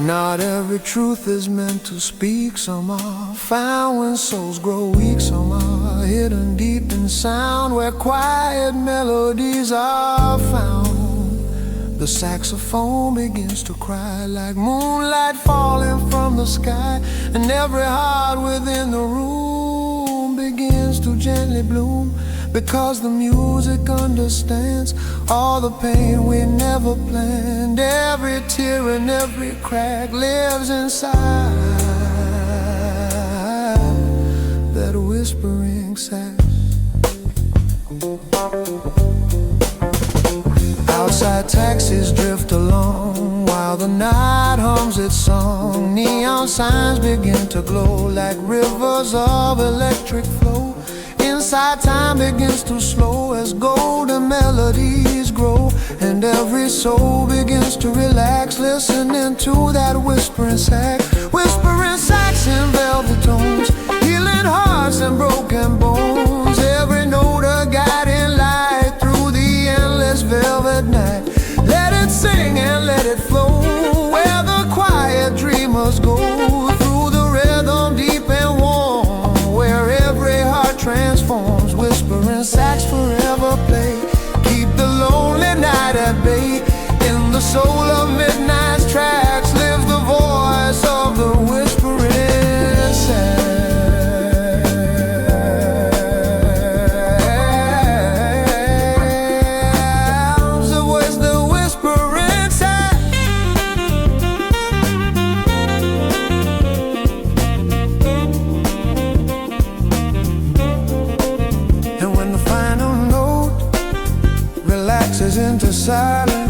Not every truth is meant to speak. Some are found when souls grow weak. Some are hidden deep in sound, where quiet melodies are found. The saxophone begins to cry, like moonlight falling from the sky, and every heart within the room begins to gently bloom, because the music understands all the pain we never planned. Every tear and every crack lives inside that whispering sax. Outside taxis drift along, while the night hums its song. Neon signs begin to glow, like rivers of electric flow. Inside time begins to slow, as golden melodies grow, and every soul begins to relax, listening to that whispering sax. Whispering sax in velvet tones, healing hearts and broken bones. Every note a guiding light through the endless velvet night. Let it sing and let it flow, where the quiet dreamers go, through the rhythm deep and warm, where every heart transforms. Whispering sax forever play, keep the lonely night at bay. In the soul of midnight's tracks lives the voice of the whispering sax. Into silence,